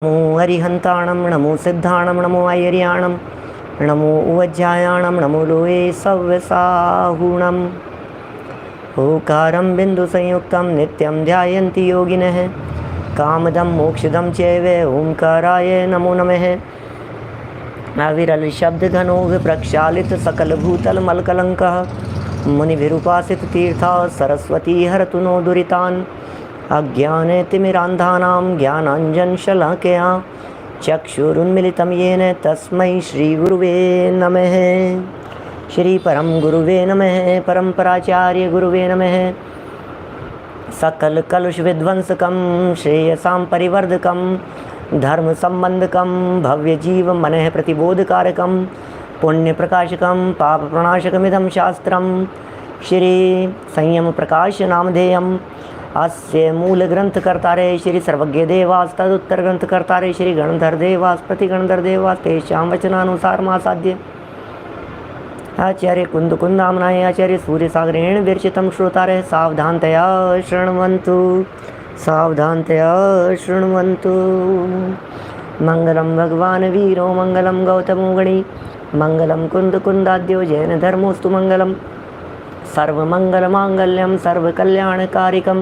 नमो अरिहंताणं नमो सिद्धाणं नमो आयर्याणं नमो उवज्जायाणं नमो लोये सव्यसाहुणम् ओकारं बिन्दुसंयुक्तं नित्यं ध्यायन्ति योगिनः कामदं मोक्षदं चैव ओंकाराय नमो नमः अविरल शब्दघनोः प्रक्षालित सकलभूतलमलकलङ्कः मुनिभिरुपासित तीर्था सरस्वती हरतु नो दुरितान् अज्ञानतिमिरान्धानां ज्ञानाञ्जनशलाकया चक्षुरुन्मिलितं येन तस्मै श्रीगुरुवे नमः। श्री परम गुरुवे नमः। परम्पराचार्य गुरुवे नमः। सकल कलुष विध्वंसकं श्रेयसां परिवर्धकं धर्म संबंधकं भव्य जीव मनः प्रतिबोधकारकं पुण्य प्रकाशकं पाप प्रणाशकमिदं शास्त्रं श्री संयम प्रकाश नामधेयम् अस्य मूल ग्रंथ कर्तारे श्री सर्वज्ञ देवास तदुत्तर ग्रंथ कर्तारे श्री गणधर देवास प्रतिगणधर देवास तेषां वचनानुसार मासाद्य आचार्य कुंद कुंदामनाय आचार्य सूर्य सागरेण विरचितं श्रोतारे सावधानतया शृण्वन्तु सावधानतया शृण्वन्तु। मंगलम भगवान वीरो मंगलम गौतमो गणी मंगलम कुंद कुंदाद्यो जैन धर्मोस्तु मंगलम सर्वमंगलमांगल्यं सर्वकल्याणकारिकं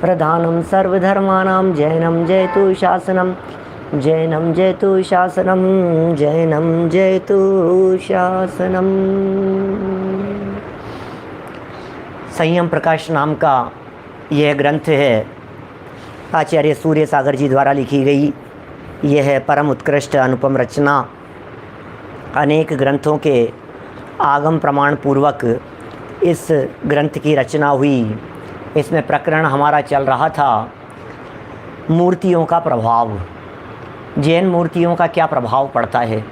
प्रधानं सर्वधर्माणां जैनं जयतु शासनं जैनं जयतु शासनं जैनं जयतु शासनं। संयम प्रकाश नाम का यह ग्रंथ है आचार्य सूर्य सागर जी द्वारा लिखी गई। यह परम उत्कृष्ट अनुपम रचना अनेक ग्रंथों के आगम प्रमाण पूर्वक इस ग्रंथ की रचना हुई। इसमें प्रकरण हमारा चल रहा था मूर्तियों का प्रभाव, जैन मूर्तियों का क्या प्रभाव पड़ता है।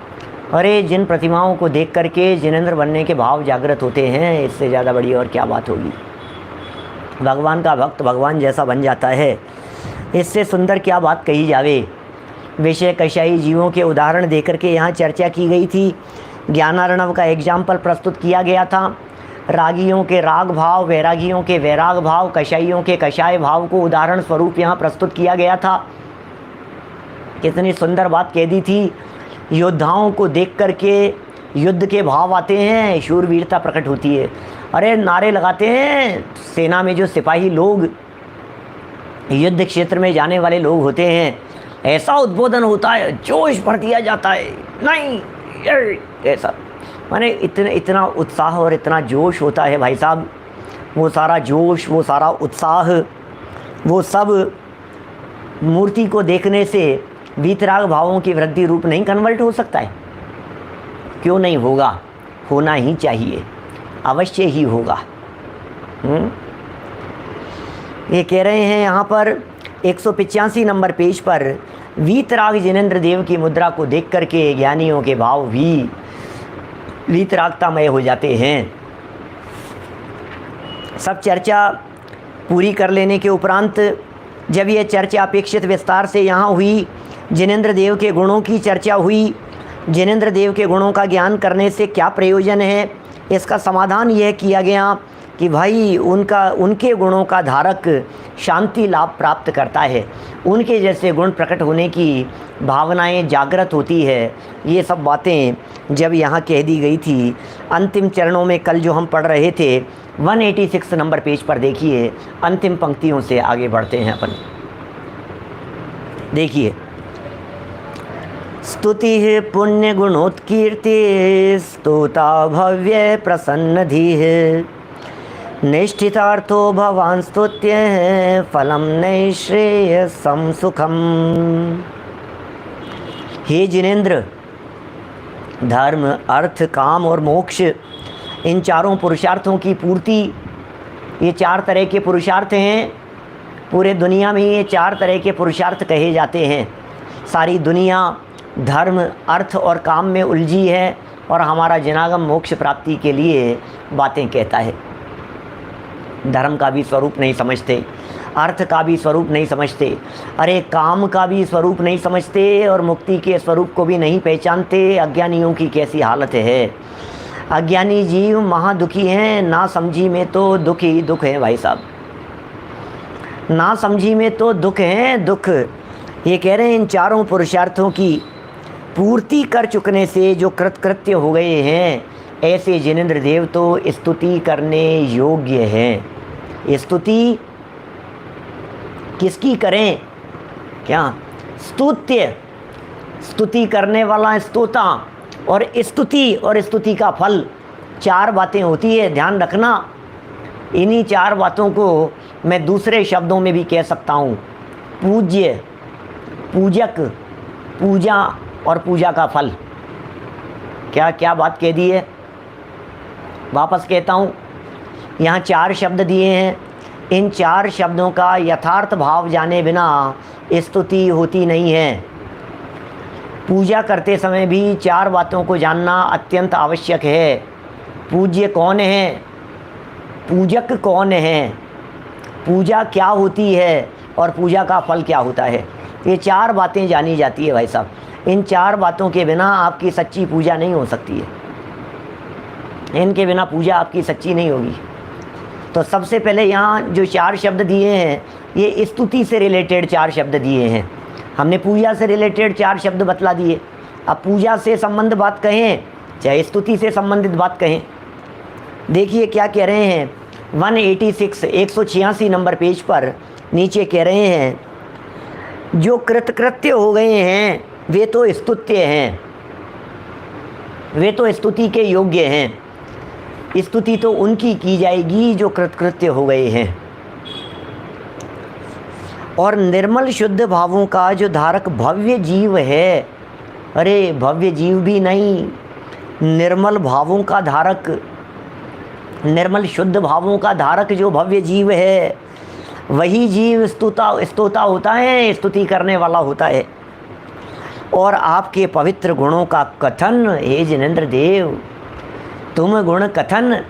अरे जिन प्रतिमाओं को देख करके जिनेंद्र बनने के भाव जागृत होते हैं, इससे ज़्यादा बड़ी और क्या बात होगी। भगवान का भक्त भगवान जैसा बन जाता है, इससे सुंदर क्या बात कही जावे। विषय कषाई जीवों के उदाहरण दे करके यहाँ चर्चा की गई थी। ज्ञानार्णव का एग्जाम्पल प्रस्तुत किया गया था। रागियों के राग भाव, वैरागियों के वैराग भाव, कषाइयों के कषाय भाव को उदाहरण स्वरूप यहाँ प्रस्तुत किया गया था। कितनी सुंदर बात कह दी थी। योद्धाओं को देख करके युद्ध के भाव आते हैं, शूरवीरता प्रकट होती है। अरे नारे लगाते हैं। सेना में जो सिपाही लोग, युद्ध क्षेत्र में जाने वाले लोग होते हैं, ऐसा उद्बोधन होता है, जोश भर दिया जाता है। नहीं ऐसा माने इतना उत्साह और इतना जोश होता है भाई साहब। वो सारा जोश, वो सारा उत्साह, वो सब मूर्ति को देखने से वीतराग भावों की वृद्धि रूप नहीं कन्वर्ट हो सकता है। क्यों नहीं होगा? होना ही चाहिए, अवश्य ही होगा। ये कह रहे हैं यहाँ पर 185 नंबर पेज पर, वीतराग जिनेंद्र देव की मुद्रा को देख करके ज्ञानियों के भाव भी वीतरागतामय हो जाते हैं। सब चर्चा पूरी कर लेने के उपरांत जब यह चर्चा अपेक्षित विस्तार से यहाँ हुई, जिनेंद्र देव के गुणों की चर्चा हुई। जिनेंद्र देव के गुणों का ज्ञान करने से क्या प्रयोजन है, इसका समाधान यह किया गया कि भाई उनके गुणों का धारक शांति लाभ प्राप्त करता है। उनके जैसे गुण प्रकट होने की भावनाएं जागृत होती है। ये सब बातें जब यहाँ कह दी गई थी, अंतिम चरणों में कल जो हम पढ़ रहे थे 186 नंबर पेज पर देखिए, अंतिम पंक्तियों से आगे बढ़ते हैं अपन। देखिए, स्तुति पुण्य गुणोत्कीर्ति स्तोता भव्य प्रसन्न धीः निष्ठितार्थो भवान स्तुत्य फलम नैश्रेयसं सुखम। हे जिनेंद्र, धर्म अर्थ काम और मोक्ष, इन चारों पुरुषार्थों की पूर्ति, ये 4 तरह के पुरुषार्थ हैं। पूरे दुनिया में ये 4 तरह के पुरुषार्थ कहे जाते हैं। सारी दुनिया धर्म अर्थ और काम में उलझी है और हमारा जनागम मोक्ष प्राप्ति के लिए बातें कहता है। धर्म का भी स्वरूप नहीं समझते, अर्थ का भी स्वरूप नहीं समझते, अरे काम का भी स्वरूप नहीं समझते और मुक्ति के स्वरूप को भी नहीं पहचानते। अज्ञानियों की कैसी हालत है। अज्ञानी जीव महादुखी हैं। ना समझी में तो दुख ही दुख है भाई साहब। ना समझी में तो दुख है दुख। ये कह रहे हैं इन चारों पुरुषार्थों की पूर्ति कर चुकने से जो कृतकृत्य हो गए हैं, ऐसे जिनेंद्र देव तो स्तुति करने योग्य हैं। स्तुति किसकी करें? क्या? स्तुत्य, स्तुति करने वाला स्तोता, और स्तुति का फल, चार बातें होती है, ध्यान रखना। इन्हीं चार बातों को मैं दूसरे शब्दों में भी कह सकता हूँ। पूज्य, पूजक, पूजा और पूजा का फल। क्या क्या बात कह दी है? वापस कहता हूँ, यहाँ चार शब्द दिए हैं। इन चार शब्दों का यथार्थ भाव जाने बिना स्तुति होती नहीं है। पूजा करते समय भी चार बातों को जानना अत्यंत आवश्यक है। पूज्य कौन है, पूजक कौन है, पूजा क्या होती है और पूजा का फल क्या होता है। ये चार बातें जानी जाती है भाई साहब। इन चार बातों के बिना आपकी सच्ची पूजा नहीं हो सकती है। इनके बिना पूजा आपकी सच्ची नहीं होगी। तो सबसे पहले यहाँ जो चार शब्द दिए हैं, ये स्तुति से रिलेटेड चार शब्द दिए हैं। हमने पूजा से रिलेटेड चार शब्द बतला दिए। अब पूजा से संबंध बात कहें चाहे स्तुति से संबंधित बात कहें, देखिए क्या कह रहे हैं 186 186 नंबर पेज पर नीचे कह रहे हैं जो कृतकृत्य हो गए हैं वे तो स्तुत्य हैं, वे तो स्तुति के योग्य हैं। स्तुति तो उनकी की जाएगी जो कृतकृत्य हो गए हैं। और निर्मल शुद्ध भावों का जो धारक भव्य जीव है, अरे भव्य जीव भी नहीं, निर्मल भावों का धारक, निर्मल शुद्ध भावों का धारक जो भव्य जीव है, वही जीव स्तोता होता है, स्तुति करने वाला होता है। और आपके पवित्र गुणों का कथन, हे जिनेंद्र देव, तुम गुण कथन,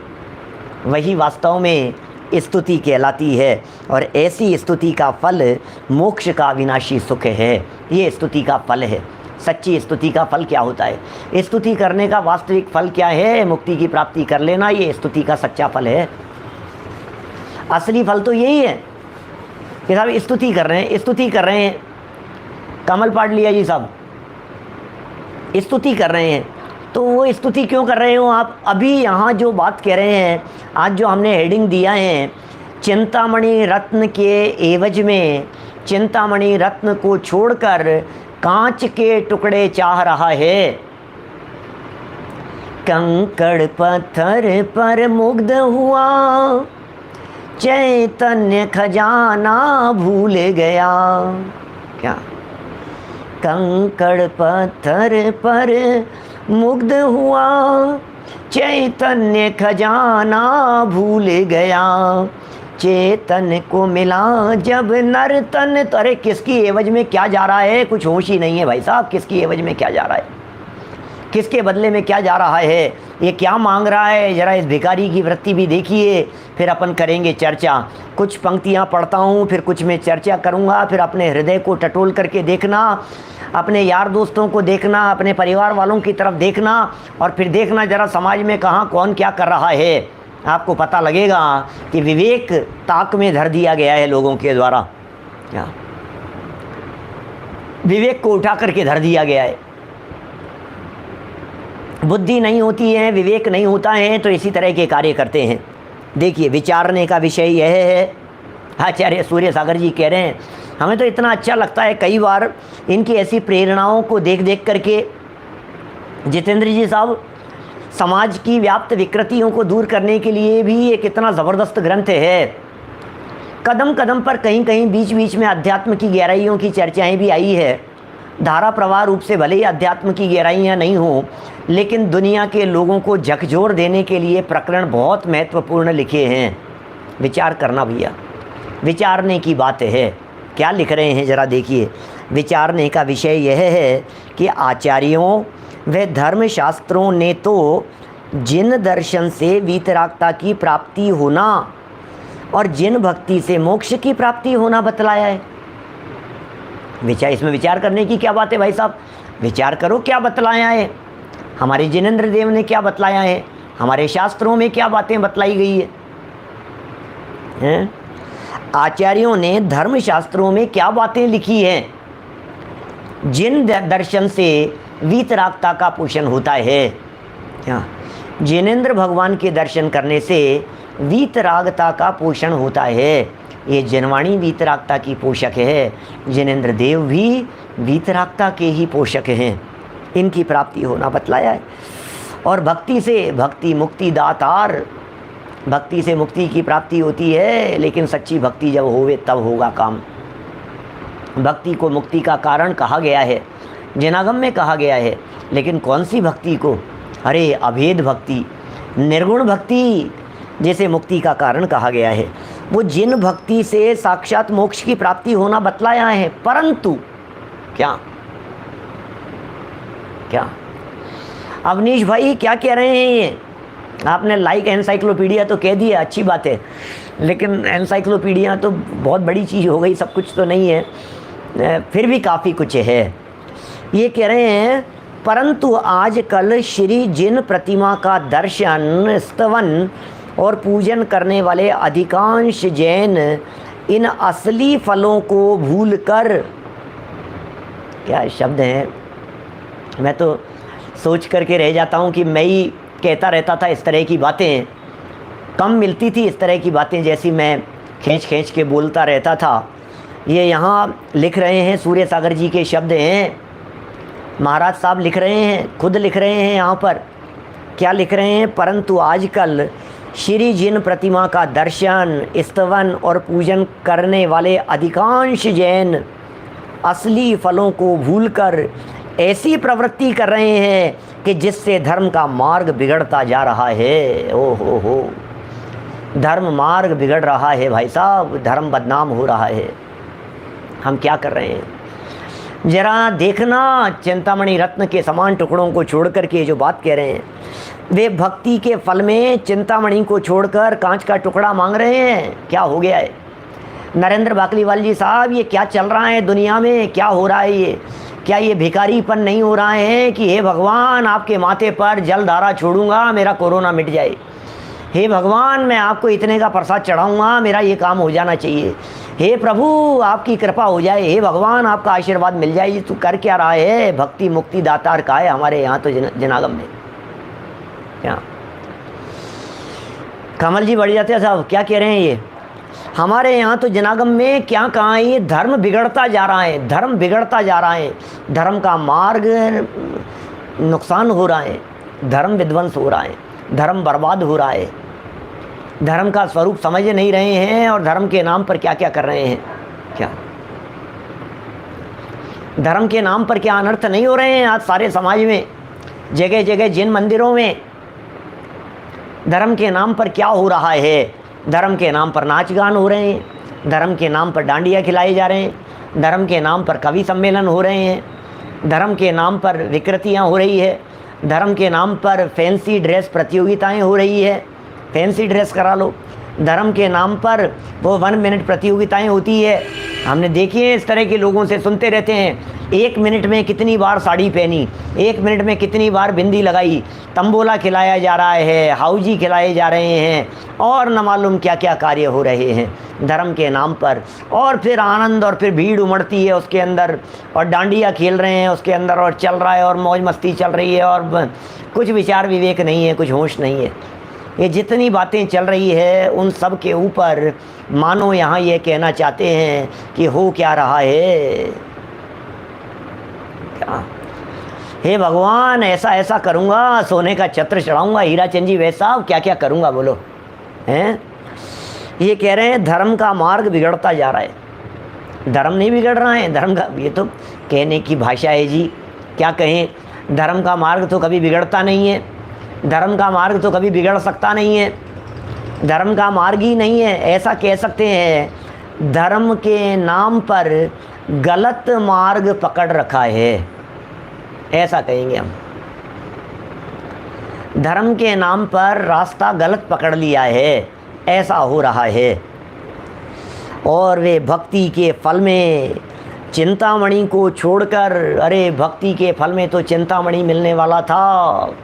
वही वास्तव में स्तुति कहलाती है। और ऐसी स्तुति का फल मोक्ष का विनाशी सुख है। ये स्तुति का फल है। सच्ची स्तुति का फल क्या होता है? स्तुति करने का वास्तविक फल क्या है? मुक्ति की प्राप्ति कर लेना, ये स्तुति का सच्चा फल है। असली फल तो यही है कि साहब स्तुति कर रहे हैं, स्तुति कर रहे हैं। कमल पाठ लिया जी साहब, स्तुति कर रहे हैं, तो वो स्तुति क्यों कर रहे हो आप? अभी यहाँ जो बात कह रहे हैं, आज जो हमने हेडिंग दिया है, चिंतामणि रत्न के एवज में चिंतामणि रत्न को छोड़कर कांच के टुकड़े चाह रहा है। कंकड़ पत्थर पर मुग्ध हुआ, चैतन्य खजाना भूल गया। क्या? कंकड़ पत्थर पर मुग्ध हुआ, चैतन्य खजाना भूल गया। चेतन को मिला जब नर्तन, तो अरे किसकी एवज में क्या जा रहा है? कुछ होश ही नहीं है भाई साहब। किसकी एवज में क्या जा रहा है? किसके बदले में क्या जा रहा है? ये क्या मांग रहा है? ज़रा इस भिखारी की वृत्ति भी देखिए, फिर अपन करेंगे चर्चा। कुछ पंक्तियाँ पढ़ता हूँ, फिर कुछ में चर्चा करूँगा, फिर अपने हृदय को टटोल करके देखना, अपने यार दोस्तों को देखना, अपने परिवार वालों की तरफ देखना, और फिर देखना ज़रा समाज में कहाँ कौन क्या कर रहा है। आपको पता लगेगा कि विवेक ताक में धर दिया गया है लोगों के द्वारा। क्या? विवेक को उठा करके धर दिया गया है। बुद्धि नहीं होती है, विवेक नहीं होता है, तो इसी तरह के कार्य करते हैं। देखिए, विचारने का विषय यह है। आचार्य सूर्य सागर जी कह रहे हैं, हमें तो इतना अच्छा लगता है कई बार इनकी ऐसी प्रेरणाओं को देख देख करके। जितेंद्र जी साहब, समाज की व्याप्त विकृतियों को दूर करने के लिए भी एक इतना ज़बरदस्त ग्रंथ है। कदम कदम पर कहीं कहीं बीच बीच में अध्यात्म की गहराइयों की चर्चाएं भी आई है। धारा प्रवाह रूप से भले ही अध्यात्म की गहराइयाँ नहीं हो, लेकिन दुनिया के लोगों को झकझोर देने के लिए प्रकरण बहुत महत्वपूर्ण लिखे हैं। विचार करना भैया, विचारने की बात है। क्या लिख रहे हैं ज़रा देखिए। विचारने का विषय यह है कि आचार्यों व धर्मशास्त्रों ने तो जिन दर्शन से वीतरागता की प्राप्ति होना और जिन भक्ति से मोक्ष की प्राप्ति होना बतलाया है। इसमें विचार करने की क्या बात है भाई साहब? विचार करो, क्या बतलाया है? हमारे जिनेंद्र देव ने क्या बतलाया है? हमारे शास्त्रों में क्या बातें बतलाई गई है? आचार्यों ने धर्मशास्त्रों में क्या बातें लिखी हैं? जिन दर्शन से वीतरागता का पोषण होता है। क्या? जिनेंद्र भगवान के दर्शन करने से वीतरागता का पोषण होता है। ये जिनवाणी वीतरागता की पोषक है, जिनेंद्र देव भी वीतरागता के ही पोषक हैं। इनकी प्राप्ति होना बतलाया है। और भक्ति से भक्ति मुक्ति दातार, भक्ति से मुक्ति की प्राप्ति होती है, लेकिन सच्ची भक्ति जब होवे तब होगा काम। भक्ति को मुक्ति का कारण कहा गया है, जनागम में कहा गया है, लेकिन कौन सी भक्ति को? अरे अभेद भक्ति, निर्गुण भक्ति जैसे मुक्ति का कारण कहा गया है। वो जिन भक्ति से साक्षात मोक्ष की प्राप्ति होना बतलाया है। परंतु क्या क्या अवनीश भाई क्या कह रहे हैं ये? आपने लाइक एनसाइक्लोपीडिया तो कह दिया, अच्छी बात है, लेकिन एनसाइक्लोपीडिया तो बहुत बड़ी चीज़ हो गई, सब कुछ तो नहीं है, फिर भी काफ़ी कुछ है। ये कह रहे हैं परंतु आजकल श्री जिन प्रतिमा का दर्शन, स्तवन और पूजन करने वाले अधिकांश जैन इन असली फलों को भूलकर, क्या शब्द है, मैं तो सोच करके रह जाता हूँ कि मैं ही कहता रहता था इस तरह की बातें, कम मिलती थी इस तरह की बातें जैसी मैं खींच खींच के बोलता रहता था। ये यहाँ लिख रहे हैं, सूर्य सागर जी के शब्द हैं, महाराज साहब लिख रहे हैं, खुद लिख रहे हैं यहाँ पर। क्या लिख रहे हैं? परंतु आजकल श्री जिन प्रतिमा का दर्शन, स्तवन और पूजन करने वाले अधिकांश जैन असली फलों को भूलकर ऐसी प्रवृत्ति कर रहे हैं कि जिससे धर्म का मार्ग बिगड़ता जा रहा है। ओ हो, धर्म मार्ग बिगड़ रहा है भाई साहब, धर्म बदनाम हो रहा है। हम क्या कर रहे हैं जरा देखना। चिंतामणि रत्न के समान टुकड़ों को छोड़ करके जो बात कह रहे हैं, वे भक्ति के फल में चिंतामणि को छोड़कर कांच का टुकड़ा मांग रहे हैं। क्या हो गया है नरेंद्र बाकलीवाल जी साहब? ये क्या चल रहा है दुनिया में? क्या हो रहा है ये? क्या ये भिखारीपन नहीं हो रहा है कि हे भगवान आपके माथे पर जल धारा छोड़ूंगा, मेरा कोरोना मिट जाए। हे भगवान मैं आपको इतने का प्रसाद चढ़ाऊंगा, मेरा ये काम हो जाना चाहिए। हे प्रभु आपकी कृपा हो जाए, हे भगवान आपका आशीर्वाद मिल जाए। तू कर क्या रहा है? भक्ति मुक्ति दातार का है हमारे यहाँ तो जनागम में। क्या कमल जी बढ़ जाते हैं साहब, क्या कह रहे हैं ये? हमारे यहाँ तो जनागम में क्या कहा है, ये धर्म बिगड़ता जा रहा है, धर्म बिगड़ता जा रहा है, धर्म का मार्ग नुकसान हो रहा है, धर्म विध्वंस हो रहा है, धर्म बर्बाद हो रहा है, धर्म का स्वरूप समझ नहीं रहे हैं और धर्म के नाम पर क्या क्या कर रहे हैं। क्या धर्म के नाम पर क्या अनर्थ नहीं हो रहे हैं आज सारे समाज में? जगह जगह जिन मंदिरों में धर्म के नाम पर क्या हो रहा है? धर्म के नाम पर नाच गान हो रहे हैं, धर्म के नाम पर डांडिया खिलाए जा रहे हैं, धर्म के नाम पर कवि सम्मेलन हो रहे हैं, धर्म के नाम पर विकृतियाँ हो रही है, धर्म के नाम पर फैंसी ड्रेस प्रतियोगिताएं हो रही है, फैंसी ड्रेस करा लो। धर्म के नाम पर वो 1 मिनट प्रतियोगिताएं होती है, हमने देखी है, इस तरह के लोगों से सुनते रहते हैं। 1 मिनट में कितनी बार साड़ी पहनी, 1 मिनट में कितनी बार बिंदी लगाई, तंबोला खिलाया जा रहा है, हाउजी खिलाए जा रहे हैं और न मालूम क्या क्या कार्य हो रहे हैं धर्म के नाम पर। और फिर आनंद और फिर भीड़ उमड़ती है उसके अंदर और डांडिया खेल रहे हैं उसके अंदर और चल रहा है और मौज मस्ती चल रही है और कुछ विचार विवेक नहीं है, कुछ होश नहीं है। ये जितनी बातें चल रही है उन सब के ऊपर मानो यहाँ ये कहना चाहते हैं कि हो क्या रहा है। क्या हे भगवान ऐसा ऐसा करूँगा, सोने का छत्र चढ़ाऊँगा, हीरा चंदी वैसा क्या क्या करूँगा बोलो हैं। ये कह रहे हैं धर्म का मार्ग बिगड़ता जा रहा है। धर्म नहीं बिगड़ रहा है, धर्म का ये तो कहने की भाषा है जी, क्या कहें। धर्म का मार्ग तो कभी बिगड़ता नहीं है, धर्म का मार्ग तो कभी बिगड़ सकता नहीं है, धर्म का मार्ग ही नहीं है। ऐसा कह सकते हैं धर्म के नाम पर गलत मार्ग पकड़ रखा है, ऐसा कहेंगे हम। धर्म के नाम पर रास्ता गलत पकड़ लिया है, ऐसा हो रहा है। और वे भक्ति के फल में चिंतामणि को छोड़कर, अरे भक्ति के फल में तो चिंतामणि मिलने वाला था।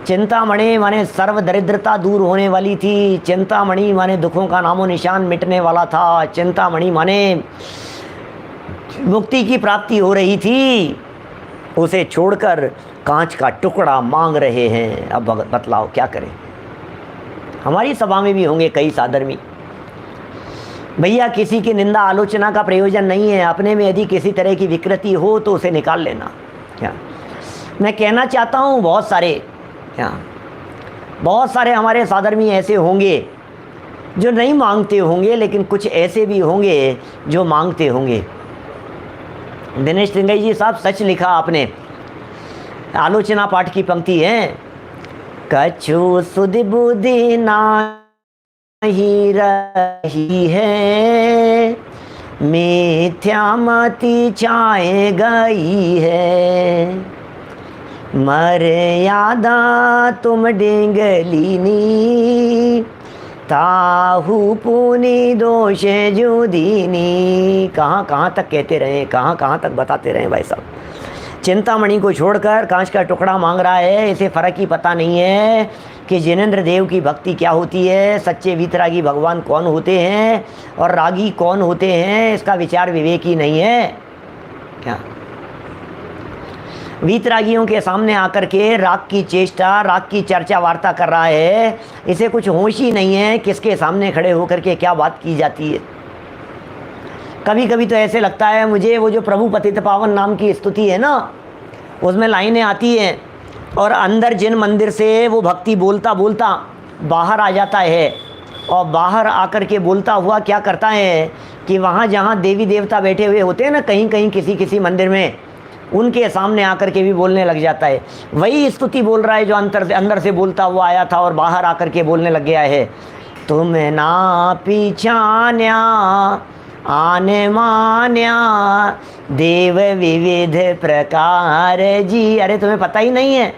चिंतामणि माने सर्व दरिद्रता दूर होने वाली थी, चिंतामणि माने दुखों का नामो निशान मिटने वाला था, चिंतामणि माने मुक्ति की प्राप्ति हो रही थी, उसे छोड़कर कांच का टुकड़ा मांग रहे हैं। अब बतलाओ क्या करें। हमारी सभा में भी होंगे कई साधर्मी। भैया किसी की निंदा आलोचना का प्रयोजन नहीं है। अपने में यदि किसी तरह की विकृति हो तो उसे निकाल लेना। क्या मैं कहना चाहता हूँ, बहुत सारे हमारे साधर्मी ऐसे होंगे जो नहीं मांगते होंगे, लेकिन कुछ ऐसे भी होंगे जो मांगते होंगे। दिनेश लिंगई जी साहब, सच लिखा आपने। आलोचना पाठ की पंक्ति है, कछु सुध बुद्धि नाही रही है, मिथ्यामति छाए गई है, मर्यादा तुम डिंगलीनी, ताहू पुनि दोष जुदीनी। कहाँ तक कहते रहें, कहाँ तक बताते रहें भाई साहब। चिंतामणि को छोड़कर कांच का टुकड़ा मांग रहा है। इसे फ़र्क ही पता नहीं है कि जिनेंद्र देव की भक्ति क्या होती है, सच्चे वीतरागी भगवान कौन होते हैं और रागी कौन होते हैं, इसका विचार विवेक ही नहीं है। क्या वीतरागियों के सामने आकर के राग की चेष्टा, राग की चर्चा वार्ता कर रहा है। इसे कुछ होश ही नहीं है किसके सामने खड़े होकर के क्या बात की जाती है। कभी कभी तो ऐसे लगता है मुझे, वो जो प्रभु पतित पावन नाम की स्तुति है ना, उसमें लाइनें आती हैं और अंदर जिन मंदिर से वो भक्ति बोलता बोलता बाहर आ जाता है, और बाहर आकर के बोलता हुआ क्या करता है कि वहाँ जहाँ देवी देवता बैठे हुए होते हैं ना, कहीं कहीं किसी किसी मंदिर में, उनके सामने आकर के भी बोलने लग जाता है। वही स्तुति बोल रहा है जो अंदर से बोलता हुआ आया था और बाहर आकर के बोलने लग गया है। तुम ना पिछान्या आने मान्या देव विविध प्रकार जी। अरे तुम्हें पता ही नहीं है,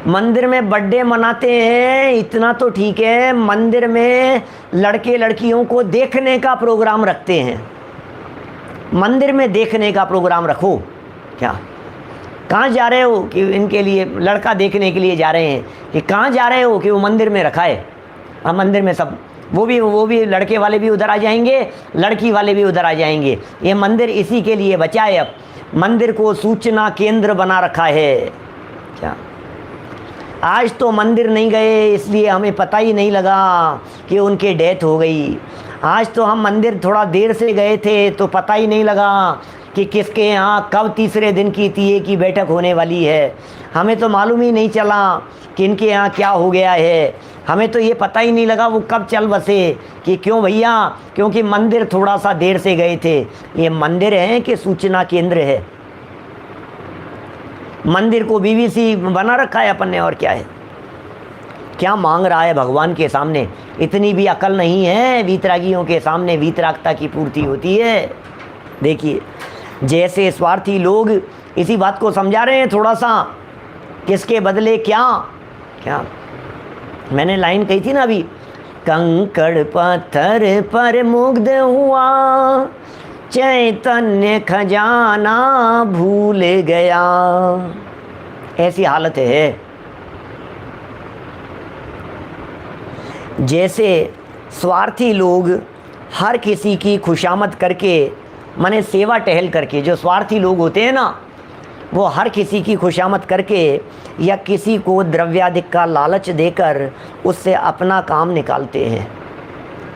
मंदिर में बर्थडे मनाते हैं इतना तो ठीक है, मंदिर में लड़के लड़कियों को देखने का प्रोग्राम रखते हैं। मंदिर में देखने का प्रोग्राम रखो। क्या कहाँ जा रहे हो कि इनके लिए लड़का देखने के लिए जा रहे हैं, कि कहाँ जा रहे हो कि वो मंदिर में रखा है। अब मंदिर में सब वो भी लड़के वाले भी उधर आ जाएंगे, लड़की वाले भी उधर आ जाएंगे। ये मंदिर इसी के लिए बचा है। अब मंदिर को सूचना केंद्र बना रखा है। क्या आज तो मंदिर नहीं गए इसलिए हमें पता ही नहीं लगा कि उनके डेथ हो गई। आज तो हम मंदिर थोड़ा देर से गए थे तो पता ही नहीं लगा कि किसके यहाँ कब तीसरे दिन की तीये की बैठक होने वाली है। हमें तो मालूम ही नहीं चला कि इनके यहाँ क्या हो गया है। हमें तो ये पता ही नहीं लगा वो कब चल बसे। कि क्यों भैया, क्योंकि मंदिर थोड़ा सा देर से गए थे। ये मंदिर है कि सूचना केंद्र है? मंदिर को बीबीसी बना रखा है अपन ने, और क्या है। क्या मांग रहा है भगवान के सामने? इतनी भी अकल नहीं है। वीतरागियों के सामने वीतरागता की पूर्ति होती है। देखिए जैसे स्वार्थी लोग इसी बात को समझा रहे हैं थोड़ा सा, किसके बदले क्या। क्या मैंने लाइन कही थी ना अभी, कंकड़ पत्थर पर मुग्ध हुआ चैतन्य खजाना भूल गया। ऐसी हालत है। जैसे स्वार्थी लोग हर किसी की खुशामद करके, माने सेवा टहल करके, जो स्वार्थी लोग होते हैं ना, वो हर किसी की खुशामद करके या किसी को द्रव्याधिक का लालच देकर उससे अपना काम निकालते हैं,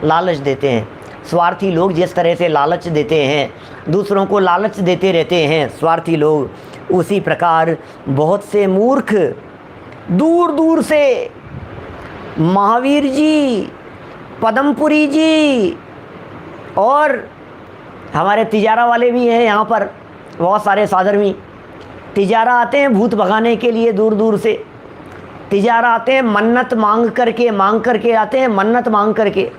लालच देते हैं। स्वार्थी लोग जिस तरह से लालच देते हैं, दूसरों को लालच देते रहते हैं स्वार्थी लोग, उसी प्रकार बहुत से मूर्ख दूर दूर से महावीर जी, पदमपुरी जी और हमारे तिजारा वाले भी हैं यहाँ पर, बहुत सारे साधर्मी तिजारा आते हैं भूत भगाने के लिए। दूर दूर से तिजारा आते हैं, मन्नत मांग करके आते हैं, मन्नत मांग करके।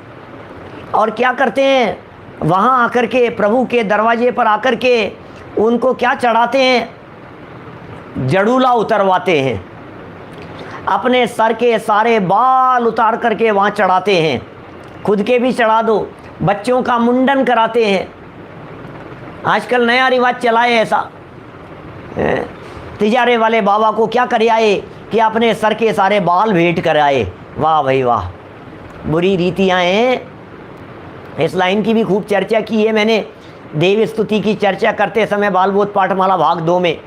और क्या करते हैं, वहाँ आकर के प्रभु के दरवाजे पर आकर के उनको क्या चढ़ाते हैं, जड़ूला उतरवाते हैं। अपने सर के सारे बाल उतार करके वहाँ चढ़ाते हैं, खुद के भी चढ़ा दो, बच्चों का मुंडन कराते हैं। आजकल नया रिवाज चला है ऐसा। तिजारे वाले बाबा को क्या कर आए कि अपने सर के सारे बाल भेंट कर आए। वाह भाई वाह, बुरी रीतियाँ हैं। इस लाइन की भी खूब चर्चा की है मैंने देव स्तुति की चर्चा करते समय बालबोध पाठमाला भाग 2 में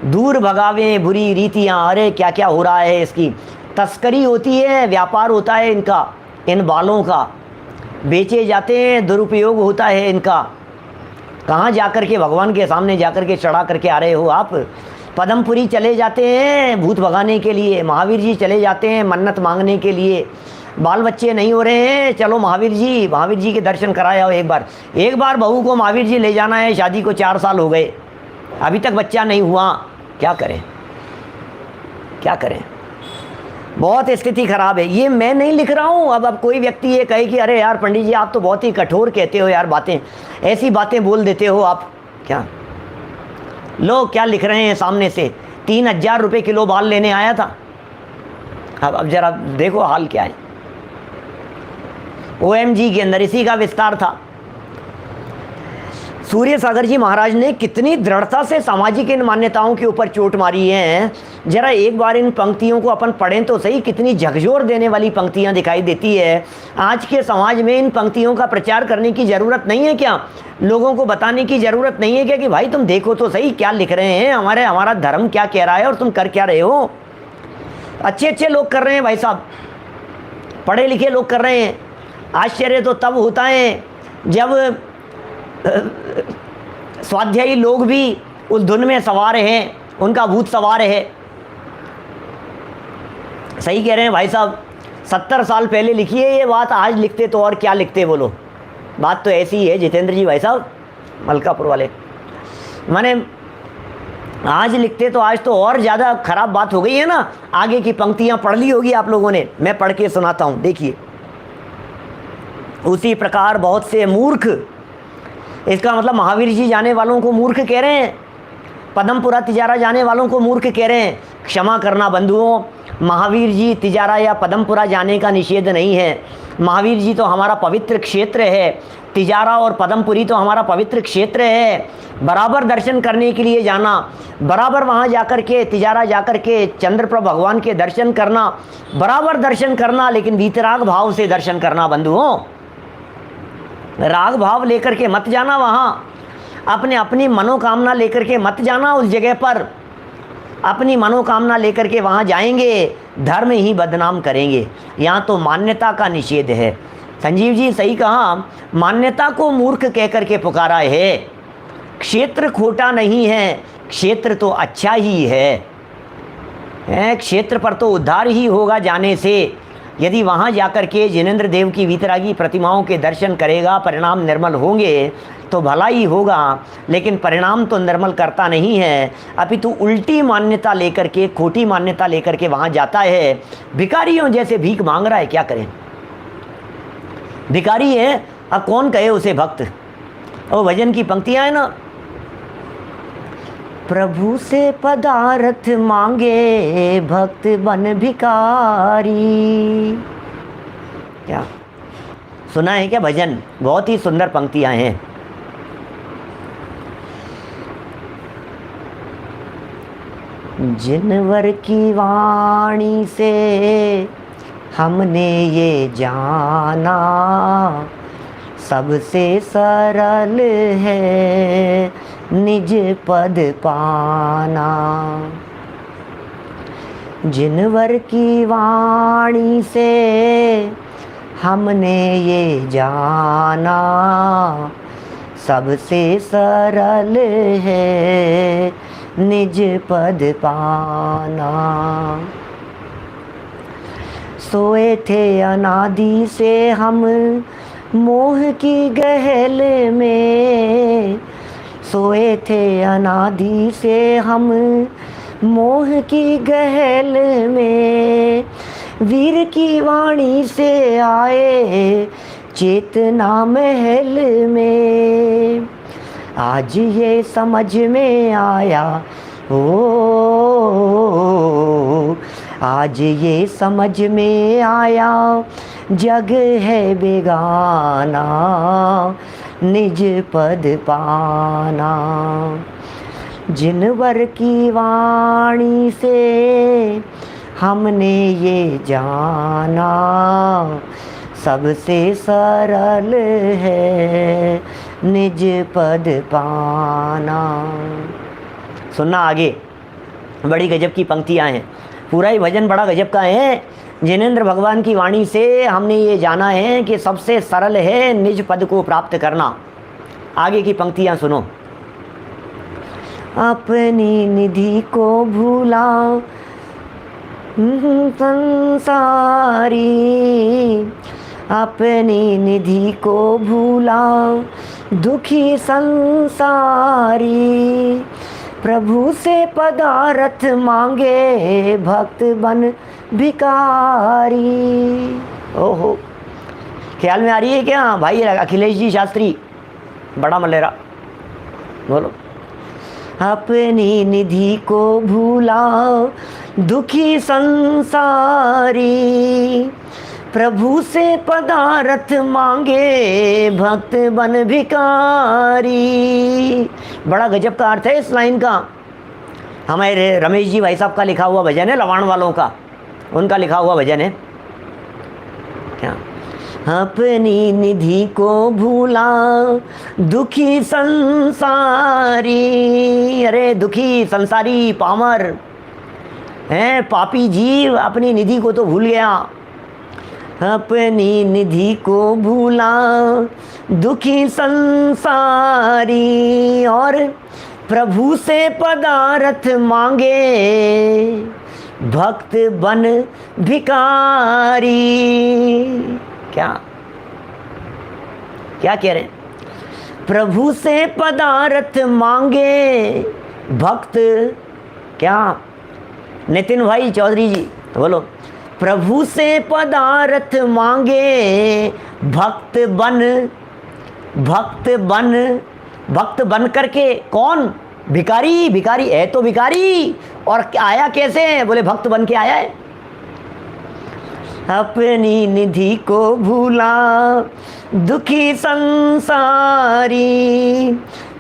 दूर भगावे बुरी रीतियाँ, अरे क्या क्या हो रहा है, इसकी तस्करी होती है, व्यापार होता है इनका, इन बालों का बेचे जाते हैं, दुरुपयोग होता है इनका। कहाँ जाकर के भगवान के सामने जाकर के चढ़ा करके आ रहे हो आप? पदमपुरी चले जाते हैं भूत भगाने के लिए, महावीर जी चले जाते हैं मन्नत मांगने के लिए। बाल बच्चे नहीं हो रहे हैं, चलो महावीर जी के दर्शन कराया हो एक बार बहू को महावीर जी ले जाना है, शादी को 4 साल हो गए, अभी तक बच्चा नहीं हुआ, क्या करें क्या करें? बहुत स्थिति खराब है। ये मैं नहीं लिख रहा हूँ। अब कोई व्यक्ति ये कहे कि अरे यार पंडित जी आप तो बहुत ही कठोर कहते हो यार, बातें ऐसी बातें बोल देते हो आप, क्या लोग क्या लिख रहे हैं सामने से? 3000 रुपये किलो बाल लेने आया था। अब जरा देखो हाल क्या है। OMG के अंदर इसी का विस्तार था। सूर्य सागर जी महाराज ने कितनी दृढ़ता से सामाजिक इन मान्यताओं के ऊपर चोट मारी है। जरा एक बार इन पंक्तियों को अपन पढ़ें तो सही, कितनी झकझोर देने वाली पंक्तियां दिखाई देती है। आज के समाज में इन पंक्तियों का प्रचार करने की ज़रूरत नहीं है क्या? लोगों को बताने की ज़रूरत नहीं है क्या कि भाई तुम देखो तो सही क्या लिख रहे हैं, हमारा धर्म क्या कह रहा है और तुम कर क्या रहे हो? अच्छे लोग कर रहे हैं भाई साहब, पढ़े लिखे लोग कर रहे हैं। आश्चर्य तो तब होता है जब स्वाध्यायी लोग भी उस धुन में सवार हैं, उनका भूत सवार है। सही कह रहे हैं भाई साहब, 70 साल पहले लिखी है ये बात, आज लिखते तो और क्या लिखते बोलो। बात तो ऐसी ही है जितेंद्र जी भाई साहब मलकापुर वाले, माने आज लिखते तो आज तो और ज़्यादा खराब बात हो गई है ना। आगे की पंक्तियाँ पढ़ ली होगी आप लोगों ने, मैं पढ़ के सुनाता हूँ, देखिए। उसी प्रकार बहुत से मूर्ख, इसका मतलब महावीर जी जाने वालों को मूर्ख कह रहे हैं, पदमपुरा तिजारा जाने वालों को मूर्ख कह रहे हैं। क्षमा करना बंधुओं, महावीर जी तिजारा या पदमपुरा जाने का निषेध नहीं है। महावीर जी तो हमारा पवित्र क्षेत्र है, तिजारा और पदमपुरी तो हमारा पवित्र क्षेत्र है। बराबर दर्शन करने के लिए जाना, बराबर वहाँ जाकर के तिजारा जाकर के चंद्रप्रभ भगवान के दर्शन करना, बराबर दर्शन करना, लेकिन वीतराग भाव से दर्शन करना बंधुओं। राग भाव लेकर के मत जाना वहाँ, अपनी मनोकामना लेकर के मत जाना उस जगह पर। अपनी मनोकामना लेकर के वहाँ जाएंगे, धर्म ही बदनाम करेंगे। यहाँ तो मान्यता का निषेध है। संजीव जी सही कहा, मान्यता को मूर्ख कह करके पुकारा है। क्षेत्र खोटा नहीं है, क्षेत्र तो अच्छा ही है। क्षेत्र पर तो उद्धार ही होगा जाने से। यदि वहाँ जाकर के जिनेंद्र देव की वीतरागी प्रतिमाओं के दर्शन करेगा, परिणाम निर्मल होंगे तो भला ही होगा, लेकिन परिणाम तो निर्मल करता नहीं है, अपितु उल्टी मान्यता लेकर के, खोटी मान्यता लेकर के वहाँ जाता है। भिखारियों जैसे भीख मांग रहा है, क्या करें? भिखारी है, अब कौन कहे उसे भक्त? और भजन की पंक्तियाँ हैं ना, प्रभु से पदार्थ मांगे भक्त बन भिखारी। क्या सुना है क्या भजन? बहुत ही सुंदर पंक्तियां हैं। जिनवर की वाणी से हमने ये जाना, सबसे सरल है निज पद पाना। जिनवर की वाणी से हमने ये जाना, सबसे सरल है निज पद पाना। सोए थे अनादि से हम मोह की गहल में, सोए थे अनादि से हम मोह की गहल में। वीर की वाणी से आए चेतना महल में। आज ये समझ में आया, ओ आज ये समझ में आया, जग है बेगाना निज पद पाना। जिनवर की वाणी से हमने ये जाना, सबसे सरल है निज पद पाना। सुनना आगे, बड़ी गजब की पंक्तियां हैं। पूरा ही भजन बड़ा गजब का है। जिनेंद्र भगवान की वाणी से हमने ये जाना है कि सबसे सरल है निज पद को प्राप्त करना। आगे की पंक्तियां सुनो। अपनी निधि को भूला संसारी, अपनी निधि को भूला दुखी संसारी, प्रभु से पदार्थ मांगे भक्त बन भिकारी। ओहो, ख्याल में आ रही है क्या भाई अखिलेश जी शास्त्री, बड़ा मलेरा? बोलो। अपनी निधि को भूला दुखी संसारी, प्रभु से पदार्थ मांगे भक्त बन भिकारी। बड़ा गजब का अर्थ है इस लाइन का। हमारे रमेश जी भाई साहब का लिखा हुआ भजन है, लवाण वालों का, उनका लिखा हुआ भजन है क्या? अपनी निधि को भूला दुखी संसारी। अरे दुखी संसारी पामर हैं, पापी जीव अपनी निधि को तो भूल गया। अपनी निधि को भूला दुखी संसारी, और प्रभु से पदार्थ मांगे भक्त बन भिकारी। क्या क्या कह रहे हैं? प्रभु से पदार्थ मांगे भक्त, क्या नितिन भाई चौधरी जी बोलो? प्रभु से पदार्थ मांगे भक्त बन करके कौन? भिकारी। भिकारी है तो भिकारी, और आया कैसे? बोले भक्त बन के आया है। अपनी निधि को भूला दुखी संसारी,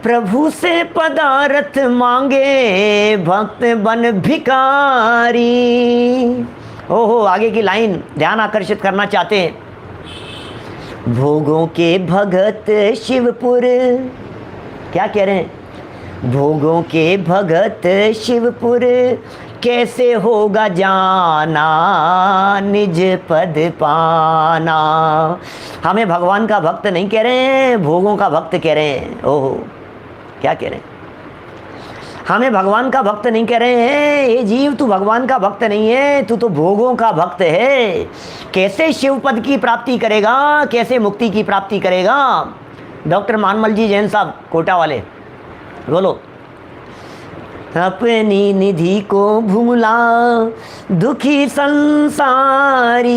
प्रभु से पदार्थ मांगे भक्त बन भिकारी। ओहो, आगे की लाइन ध्यान आकर्षित करना चाहते हैं। भोगों के भगत शिवपुर, क्या कह रहे हैं? भोगों के भगत शिवपुर, कैसे होगा जाना निज पद पाना। हमें भगवान का भक्त नहीं कह रहे हैं, भोगों का भक्त कह रहे हैं। ओहो, क्या कह रहे हैं? हमें भगवान का भक्त नहीं कह रहे हैं। ये जीव तू भगवान का भक्त नहीं है, तू तो भोगों का भक्त है। कैसे शिव पद की प्राप्ति करेगा, कैसे मुक्ति की प्राप्ति करेगा? डॉक्टर मानमल जी जैन साहब कोटा वाले, बोलो। अपनी निधि को भूला दुखी संसारी,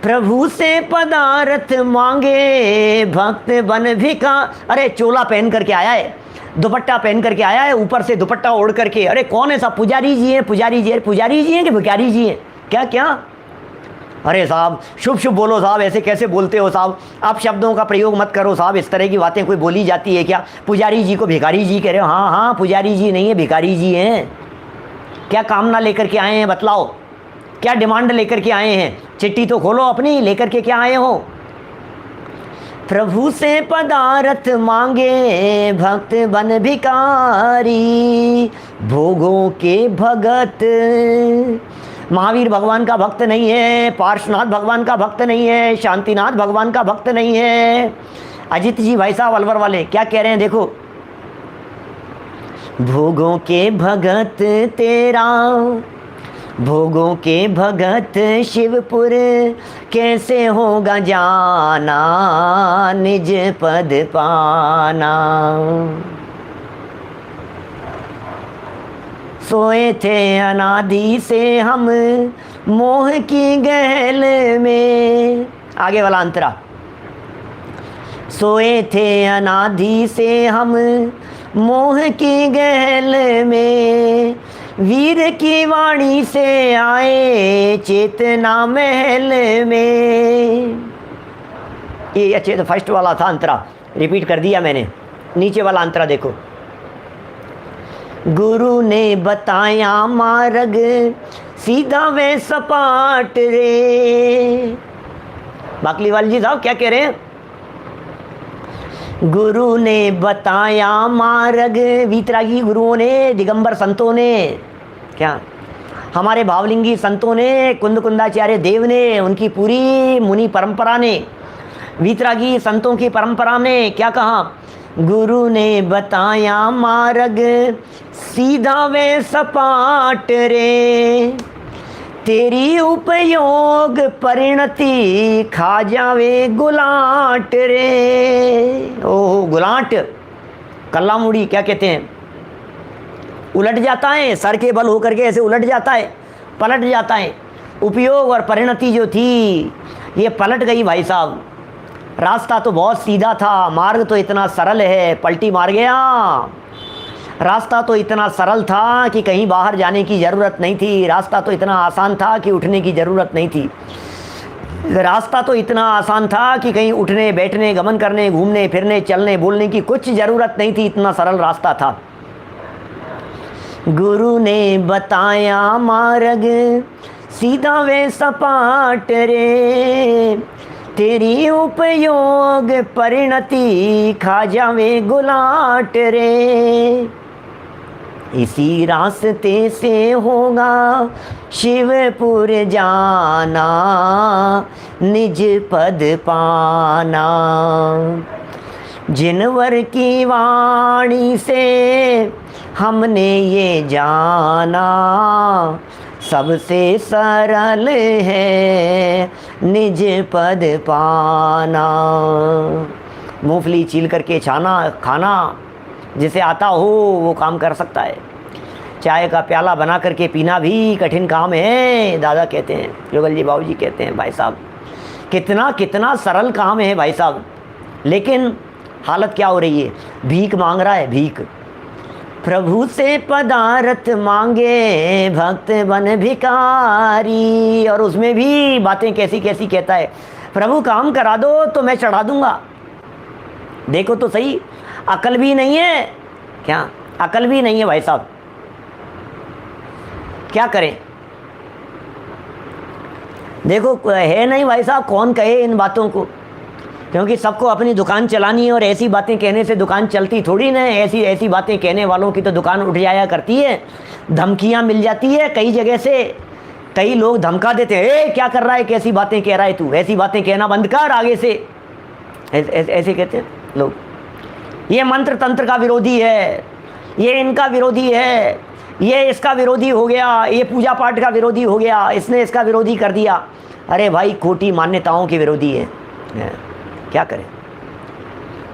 प्रभु से पदार्थ मांगे भक्त बन भिका। अरे चोला पहन करके आया है, दुपट्टा पहन करके आया है, ऊपर से दुपट्टा ओढ़ करके। अरे कौन है साहब? पुजारी जी हैं, पुजारी जी हैं, पुजारी जी हैं कि भिखारी जी हैं? क्या क्या? अरे साहब शुभ शुभ बोलो साहब, ऐसे कैसे बोलते हो साहब? आप शब्दों का प्रयोग मत करो साहब, इस तरह की बातें कोई बोली जाती है क्या? पुजारी जी को भिखारी जी कह रहे हो? हाँ हाँ, पुजारी जी नहीं है, भिखारी जी हैं। क्या कामना लेकर के आए हैं बतलाओ? क्या डिमांड लेकर के आए हैं? चिट्ठी तो खोलो अपनी, लेकर के क्या आए हो? प्रभु से पदार्थ मांगे भक्त बन भिकारी, भोगों के भगत। महावीर भगवान का भक्त नहीं है, पार्श्वनाथ भगवान का भक्त नहीं है, शांतिनाथ भगवान का भक्त नहीं है। अजित जी भाई साहब अलवर वाले क्या कह रहे हैं देखो। भोगों के भगत तेरा, भोगों के भगत शिवपुर, कैसे होगा जाना निज पद पाना। सोए थे अनादि से हम मोह की गहल में। आगे वाला अंतरा। सोए थे अनादि से हम मोह की गहल में, वीर की वाणी से आए चेतना महल में। ये अच्छे तो फर्स्ट वाला था अंतरा, रिपीट कर दिया मैंने। नीचे वाला अंतरा देखो। गुरु ने बताया मार्ग सीधा वे सपाट रे। बाकलीवाल जी साहब क्या कह रहे हैं? गुरु ने बताया मार्ग, वीतरागी गुरुओं ने, दिगंबर संतों ने, क्या हमारे भावलिंगी संतों ने, कुंद कुंदाचार्य देव ने, उनकी पूरी मुनि परंपरा ने, वीतरागी संतों की परंपरा में क्या कहा? गुरु ने बताया मार्ग सीधा वे सपाट रे, तेरी उपयोग परिणति खा जावे गुलाट रे। ओह गुलाट, कल्ला मुड़ी क्या कहते हैं, उलट जाता है, सर के बल होकर के ऐसे उलट जाता है, पलट जाता है। उपयोग और परिणति जो थी ये पलट गई भाई साहब। रास्ता तो बहुत सीधा था, मार्ग तो इतना सरल है, पलटी मार गया। रास्ता तो इतना सरल था कि कहीं बाहर जाने की ज़रूरत नहीं थी। रास्ता तो इतना आसान था कि उठने की ज़रूरत नहीं थी। रास्ता तो इतना आसान था कि कहीं उठने बैठने गमन करने घूमने फिरने चलने बोलने की कुछ ज़रूरत नहीं थी, इतना सरल रास्ता था। गुरु ने बताया मार्ग सीधा वे सपाट रे, तेरी उपयोग परिणति खा जावे गुलाट रे। इसी रास्ते से होगा शिवपुर जाना, निज पद पाना। जिनवर की वाणी से हमने ये जाना, सबसे सरल है निज पद पाना। मूंगफली छील करके खाना जिसे आता हो वो काम कर सकता है। चाय का प्याला बना करके पीना भी कठिन काम है, दादा कहते हैं, जुगल जी बाबूजी कहते हैं। भाई साहब कितना कितना सरल काम है भाई साहब, लेकिन हालत क्या हो रही है? भीख मांग रहा है, भीख। प्रभु से पदार्थ मांगे भक्त बन भिखारी, और उसमें भी बातें कैसी कैसी कहता है, प्रभु काम करा दो तो मैं चढ़ा दूंगा। देखो तो सही, अकल भी नहीं है क्या? अकल भी नहीं है भाई साहब, क्या करें? देखो है नहीं भाई साहब, कौन कहे इन बातों को, क्योंकि सबको अपनी दुकान चलानी है और ऐसी बातें कहने से दुकान चलती थोड़ी ना। ऐसी ऐसी बातें कहने वालों की तो दुकान उठ जाया करती है, धमकियां मिल जाती है कई जगह से। कई लोग धमका देते हैं, ए क्या कर रहा है, कैसी बातें कह रहा है तू, ऐसी बातें कहना बंद कर आगे से, ऐसे कहते हैं लोग। ये मंत्र तंत्र का विरोधी है, ये इनका विरोधी है, ये इसका विरोधी हो गया, ये पूजा पाठ का विरोधी हो गया, इसने इसका विरोधी कर दिया। अरे भाई खोटी मान्यताओं के विरोधी है, क्या करें?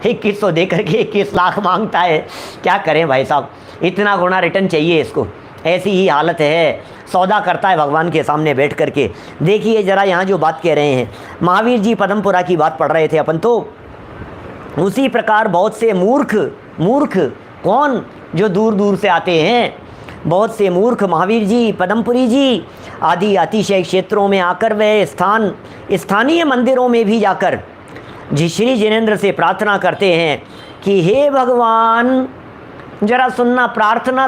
2100 दे करके 21 लाख मांगता है, क्या करें भाई साहब? इतना गुना रिटर्न चाहिए इसको, ऐसी ही हालत है। सौदा करता है भगवान के सामने बैठ करके। देखिए ज़रा यहाँ जो बात कह रहे हैं, महावीर जी पदमपुरा की बात पढ़ रहे थे अपन, तो उसी प्रकार बहुत से मूर्ख कौन, जो दूर दूर से आते हैं, बहुत से मूर्ख महावीर जी, पदमपुरी जी आदि अतिशय क्षेत्रों में आकर वे स्थानीय मंदिरों में भी जाकर जी श्री जिनेंद्र से प्रार्थना करते हैं कि हे भगवान जरा सुनना, प्रार्थना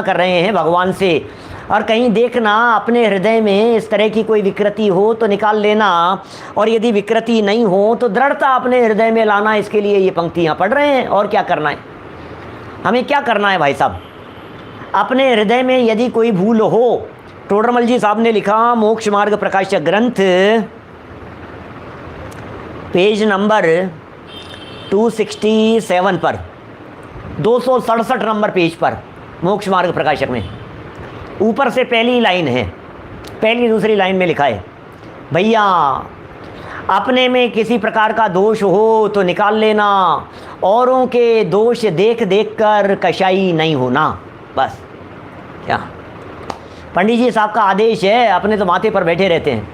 कर रहे हैं भगवान से। और कहीं देखना अपने हृदय में इस तरह की कोई विकृति हो तो निकाल लेना, और यदि विकृति नहीं हो तो दृढ़ता अपने हृदय में लाना। इसके लिए ये पंक्तियाँ पढ़ रहे हैं। और क्या करना है, हमें क्या करना है भाई साहब? अपने हृदय में यदि कोई भूल हो, टोडरमल जी साहब ने लिखा मोक्ष मार्ग प्रकाशक ग्रंथ पेज नंबर 267 पर, 267 नंबर पेज पर, मोक्ष मार्ग प्रकाशक में ऊपर से पहली लाइन है, पहली दूसरी लाइन में लिखा है, भैया अपने में किसी प्रकार का दोष हो तो निकाल लेना, औरों के दोष देख देख कर कशाई नहीं होना। बस क्या पंडित जी साहब का आदेश है, अपने तो माथे पर बैठे रहते हैं,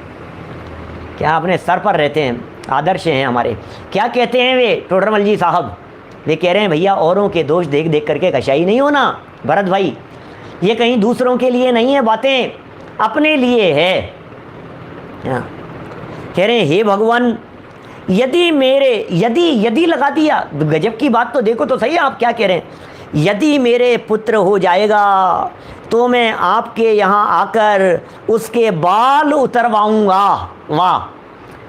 क्या अपने सर पर रहते हैं, आदर्श हैं हमारे। क्या कहते हैं वे टोडरमल जी साहब? वे कह रहे हैं भैया औरों के दोष देख देख करके कशाई नहीं होना। भरत भाई ये कहीं दूसरों के लिए नहीं है बातें, अपने लिए है। कह रहे हैं हे भगवान यदि लगा दिया, गजब की बात तो देखो तो सही आप क्या कह रहे हैं। यदि मेरे पुत्र हो जाएगा तो मैं आपके यहाँ आकर उसके बाल उतरवाऊंगा। वाह,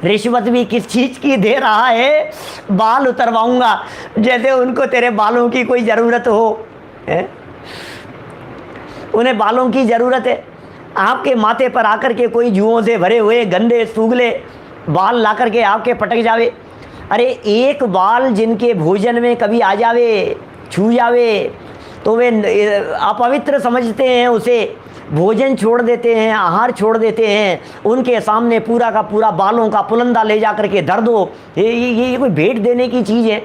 रिश्वत भी किस चीज़ की दे रहा है, बाल उतरवाऊंगा, जैसे उनको तेरे बालों की कोई ज़रूरत हो, है? उन्हें बालों की ज़रूरत है। आपके माथे पर आकर के कोई जुओं से भरे हुए गंदे सूगले बाल ला करके आपके पटक जावे। अरे एक बाल जिनके भोजन में कभी आ जावे, छू जावे, तो वे अपवित्र समझते हैं, उसे भोजन छोड़ देते हैं, आहार छोड़ देते हैं। उनके सामने पूरा का पूरा बालों का पुलंदा ले जा करके धर दो। ये कोई भेंट देने की चीज़ है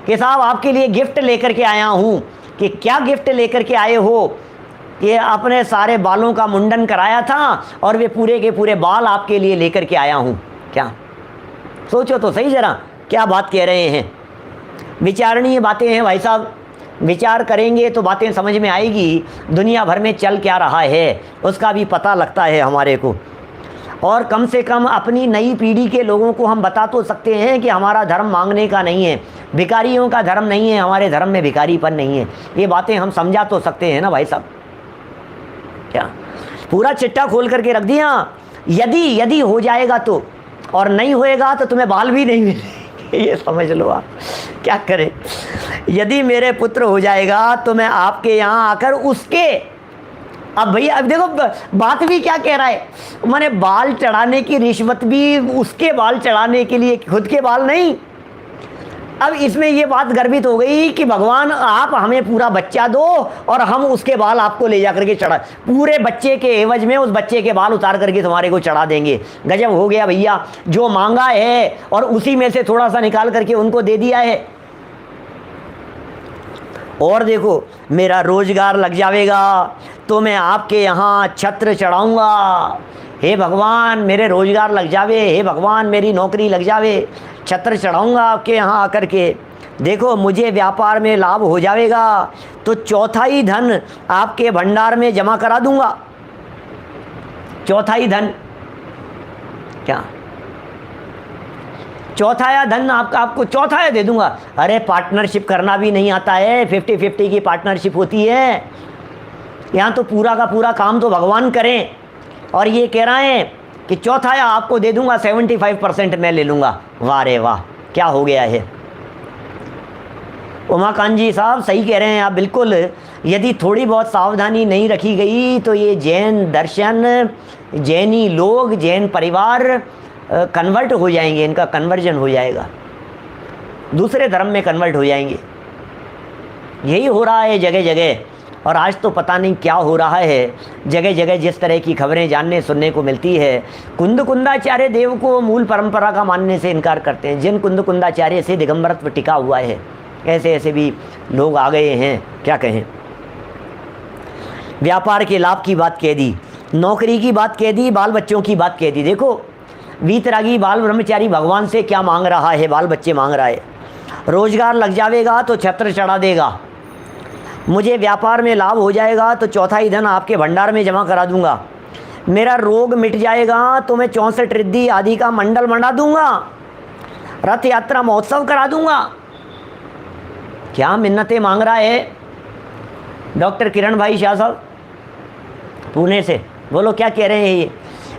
कि साहब आपके लिए गिफ्ट लेकर के आया हूँ। कि क्या गिफ्ट लेकर के आए हो? कि अपने सारे बालों का मुंडन कराया था और वे पूरे के पूरे बाल आपके लिए लेकर के आया हूँ। क्या सोचो तो सही ज़रा, क्या बात कह रहे हैं। विचारणीय बातें हैं भाई साहब, विचार करेंगे तो बातें समझ में आएगी। दुनिया भर में चल क्या रहा है उसका भी पता लगता है हमारे को। और कम से कम अपनी नई पीढ़ी के लोगों को हम बता तो सकते हैं कि हमारा धर्म मांगने का नहीं है, भिखारियों का धर्म नहीं है, हमारे धर्म में भिखारीपन नहीं है। ये बातें हम समझा तो सकते हैं ना भाई साहब। क्या पूरा चिट्ठा खोल करके रख दिया, यदि हो जाएगा तो, और नहीं होएगा तो तुम्हें बाल भी नहीं मिलेंगे। ये समझ लो आप क्या करें। यदि मेरे पुत्र हो जाएगा तो मैं आपके यहाँ आकर उसके, अब भैया अब देखो बात भी क्या कह रहा है, मैंने बाल चढ़ाने की रिश्वत भी उसके बाल चढ़ाने के लिए, खुद के बाल नहीं। अब इसमें ये बात गर्भित हो गई कि भगवान आप हमें पूरा बच्चा दो और हम उसके बाल आपको ले जा करके चढ़ा, पूरे बच्चे के एवज में उस बच्चे के बाल उतार करके तुम्हारे को चढ़ा देंगे। गजब हो गया भैया, जो मांगा है और उसी में से थोड़ा सा निकाल करके उनको दे दिया है। और देखो मेरा रोजगार लग जाएगा तो मैं आपके यहाँ छत्र चढ़ाऊंगा। हे भगवान मेरे रोजगार लग जावे, हे भगवान मेरी नौकरी लग जावे, छत्र चढ़ाऊंगा आपके यहाँ आकर के। देखो मुझे व्यापार में लाभ हो जाएगा तो चौथाई धन आपके भंडार में जमा करा दूंगा। चौथाई धन क्या, चौथाया धन आपको चौथाया दे दूंगा। अरे पार्टनरशिप करना भी नहीं आता है, 50-50 की पार्टनरशिप होती है। यहाँ तो पूरा का पूरा काम तो भगवान करें, और ये कह रहे हैं कि चौथाया आपको दे दूंगा, 75% मैं ले लूँगा। वाह रे वाह, क्या हो गया है। उमाकांत जी साहब सही कह रहे हैं आप बिल्कुल। यदि थोड़ी बहुत सावधानी नहीं रखी गई तो ये जैन दर्शन, जैनी लोग, जैन परिवार कन्वर्ट हो जाएंगे, इनका कन्वर्जन हो जाएगा, दूसरे धर्म में कन्वर्ट हो जाएंगे। यही हो रहा है जगह जगह, और आज तो पता नहीं क्या हो रहा है। जगह जगह जिस तरह की खबरें जानने सुनने को मिलती है, कुंदकुंदाचार्य देव को मूल परंपरा का मानने से इनकार करते हैं। जिन कुंदकुंदाचार्य से दिगंबरत्व टिका हुआ है, ऐसे ऐसे भी लोग आ गए हैं, क्या कहें। व्यापार के लाभ की बात कह दी, नौकरी की बात कह दी, बाल बच्चों की बात कह दी। देखो वीतरागी बाल ब्रह्मचारी भगवान से क्या मांग रहा है, बाल बच्चे मांग रहा है। रोजगार लग जाएगा तो छत्र चढ़ा देगा, मुझे व्यापार में लाभ हो जाएगा तो चौथाई धन आपके भंडार में जमा करा दूंगा, मेरा रोग मिट जाएगा तो मैं 64 रिद्धि आदि का मंडल मंडा दूंगा, रथ यात्रा महोत्सव करा दूंगा। क्या मिन्नतें मांग रहा है डॉक्टर किरण भाई शाह साहब पुणे से, बोलो क्या कह रहे हैं। ये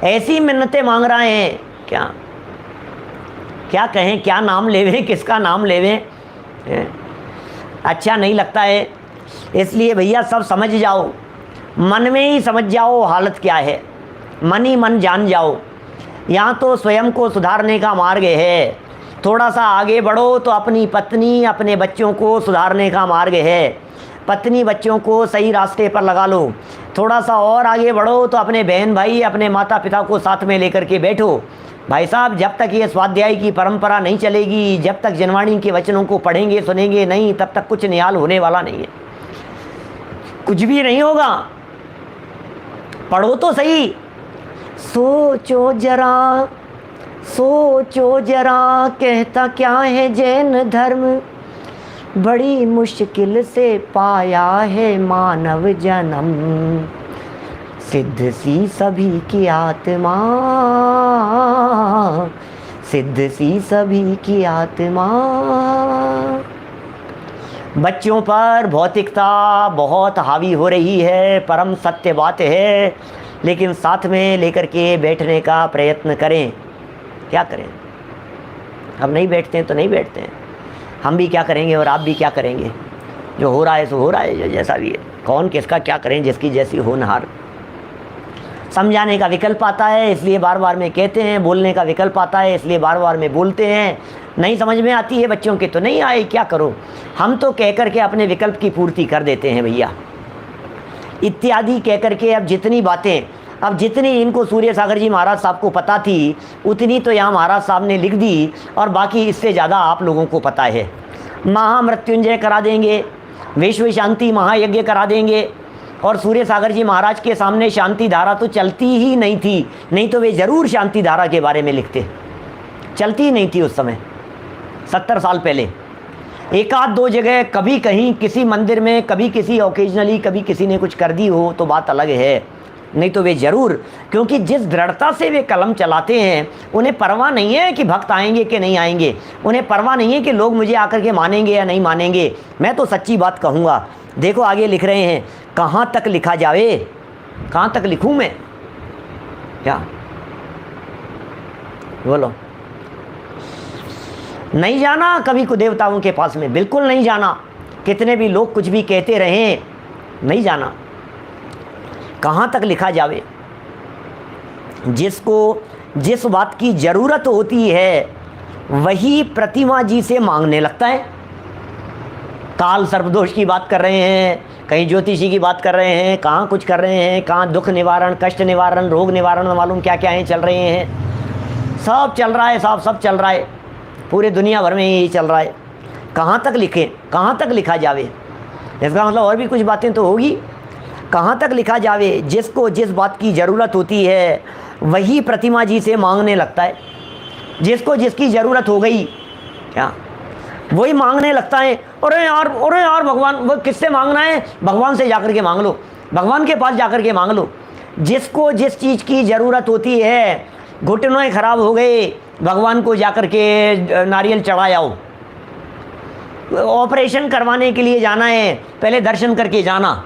ऐसी मिन्नतें मांग रहे हैं, क्या कहें, क्या नाम लेवें, किसका नाम लेवें, अच्छा नहीं लगता है। इसलिए भैया सब समझ जाओ, मन में ही समझ जाओ हालत क्या है, मन ही मन जान जाओ। यहाँ तो स्वयं को सुधारने का मार्ग है, थोड़ा सा आगे बढ़ो तो अपनी पत्नी अपने बच्चों को सुधारने का मार्ग है, पत्नी बच्चों को सही रास्ते पर लगा लो। थोड़ा सा और आगे बढ़ो तो अपने बहन भाई अपने माता पिता को साथ में लेकर के बैठो। भाई साहब जब तक ये स्वाध्याय की परंपरा नहीं चलेगी, जब तक जनवाणी के वचनों को पढ़ेंगे सुनेंगे नहीं, तब तक कुछ निहाल होने वाला नहीं है, कुछ भी नहीं होगा। पढ़ो तो सही, सोचो जरा, सोचो जरा, कहता क्या है जैन धर्म, बड़ी मुश्किल से पाया है मानव जन्म, सिद्ध सी सभी की आत्मा, सिद्ध सी सभी की आत्मा। बच्चों पर भौतिकता बहुत हावी हो रही है, परम सत्य बात है, लेकिन साथ में लेकर के बैठने का प्रयत्न करें। क्या करें, अब नहीं बैठते हैं तो नहीं बैठते हैं, हम भी क्या करेंगे और आप भी क्या करेंगे। जो हो रहा है सो हो रहा है, जो जैसा भी है, कौन किसका क्या करें, जिसकी जैसी होनहार। समझाने का विकल्प आता है इसलिए बार बार में कहते हैं, बोलने का विकल्प आता है इसलिए बार बार में बोलते हैं। नहीं समझ में आती है बच्चों के तो नहीं आए, क्या करो, हम तो कह कर के अपने विकल्प की पूर्ति कर देते हैं भैया, इत्यादि कह कर के। अब जितनी बातें, अब जितनी इनको सूर्य सागर जी महाराज साहब को पता थी उतनी तो यहाँ महाराज साहब ने लिख दी, और बाकी इससे ज़्यादा आप लोगों को पता है। महामृत्युंजय करा देंगे, विश्व शांति महायज्ञ करा देंगे, और सूर्य सागर जी महाराज के सामने शांति धारा तो चलती ही नहीं थी, नहीं तो वे ज़रूर शांति धारा के बारे में लिखते। चलती ही नहीं थी उस समय, 70 साल पहले। एक आध दो जगह कभी कहीं किसी मंदिर में, कभी किसी ओकेजनली, कभी किसी ने कुछ कर दी हो तो बात अलग है, नहीं तो वे ज़रूर, क्योंकि जिस दृढ़ता से वे कलम चलाते हैं उन्हें परवाह नहीं है कि भक्त आएंगे कि नहीं आएंगे, उन्हें परवाह नहीं है कि लोग मुझे आकर के मानेंगे या नहीं मानेंगे। मैं तो सच्ची बात कहूँगा। देखो आगे लिख रहे हैं, कहाँ तक लिखा जावे, कहाँ तक लिखूँ मैं, क्या बोलो। नहीं जाना कभी को देवताओं के पास में, बिल्कुल नहीं जाना, कितने भी लोग कुछ भी कहते रहें, नहीं जाना। कहाँ तक लिखा जावे, जिसको जिस बात की ज़रूरत होती है वही प्रतिमा जी से मांगने लगता है। काल सर्पदोष की बात कर रहे हैं, कहीं ज्योतिषी की बात कर रहे हैं, कहाँ कुछ कर रहे हैं, कहाँ दुख निवारण, कष्ट निवारण, रोग निवारण, मालूम क्या क्या है चल रहे हैं, सब चल रहा है, सब चल रहा है, पूरे दुनिया भर में यही चल रहा है। कहाँ तक लिखें, कहाँ तक लिखा जावे, इसका मतलब और भी कुछ बातें तो होगी। कहाँ तक लिखा जावे, जिसको जिस बात की ज़रूरत होती है वही प्रतिमा जी से मांगने लगता है। जिसको जिसकी ज़रूरत हो गई क्या, वही मांगने लगता है। अरे यार भगवान, वो किससे मांगना है, भगवान से जाकर के मांग लो, भगवान के पास जाकर के मांग लो। जिसको जिस चीज़ की ज़रूरत होती है, घुटनों खराब हो गए, भगवान को जाकर के नारियल चढ़ा आओ। ऑपरेशन करवाने के लिए जाना है, पहले दर्शन करके जाना।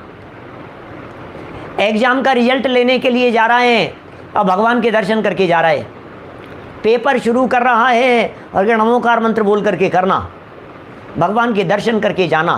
एग्ज़ाम का रिजल्ट लेने के लिए जा रहा है, अब भगवान के दर्शन करके जा रहा है। पेपर शुरू कर रहा है और नमोकार मंत्र बोल करके करना, भगवान के दर्शन करके जाना।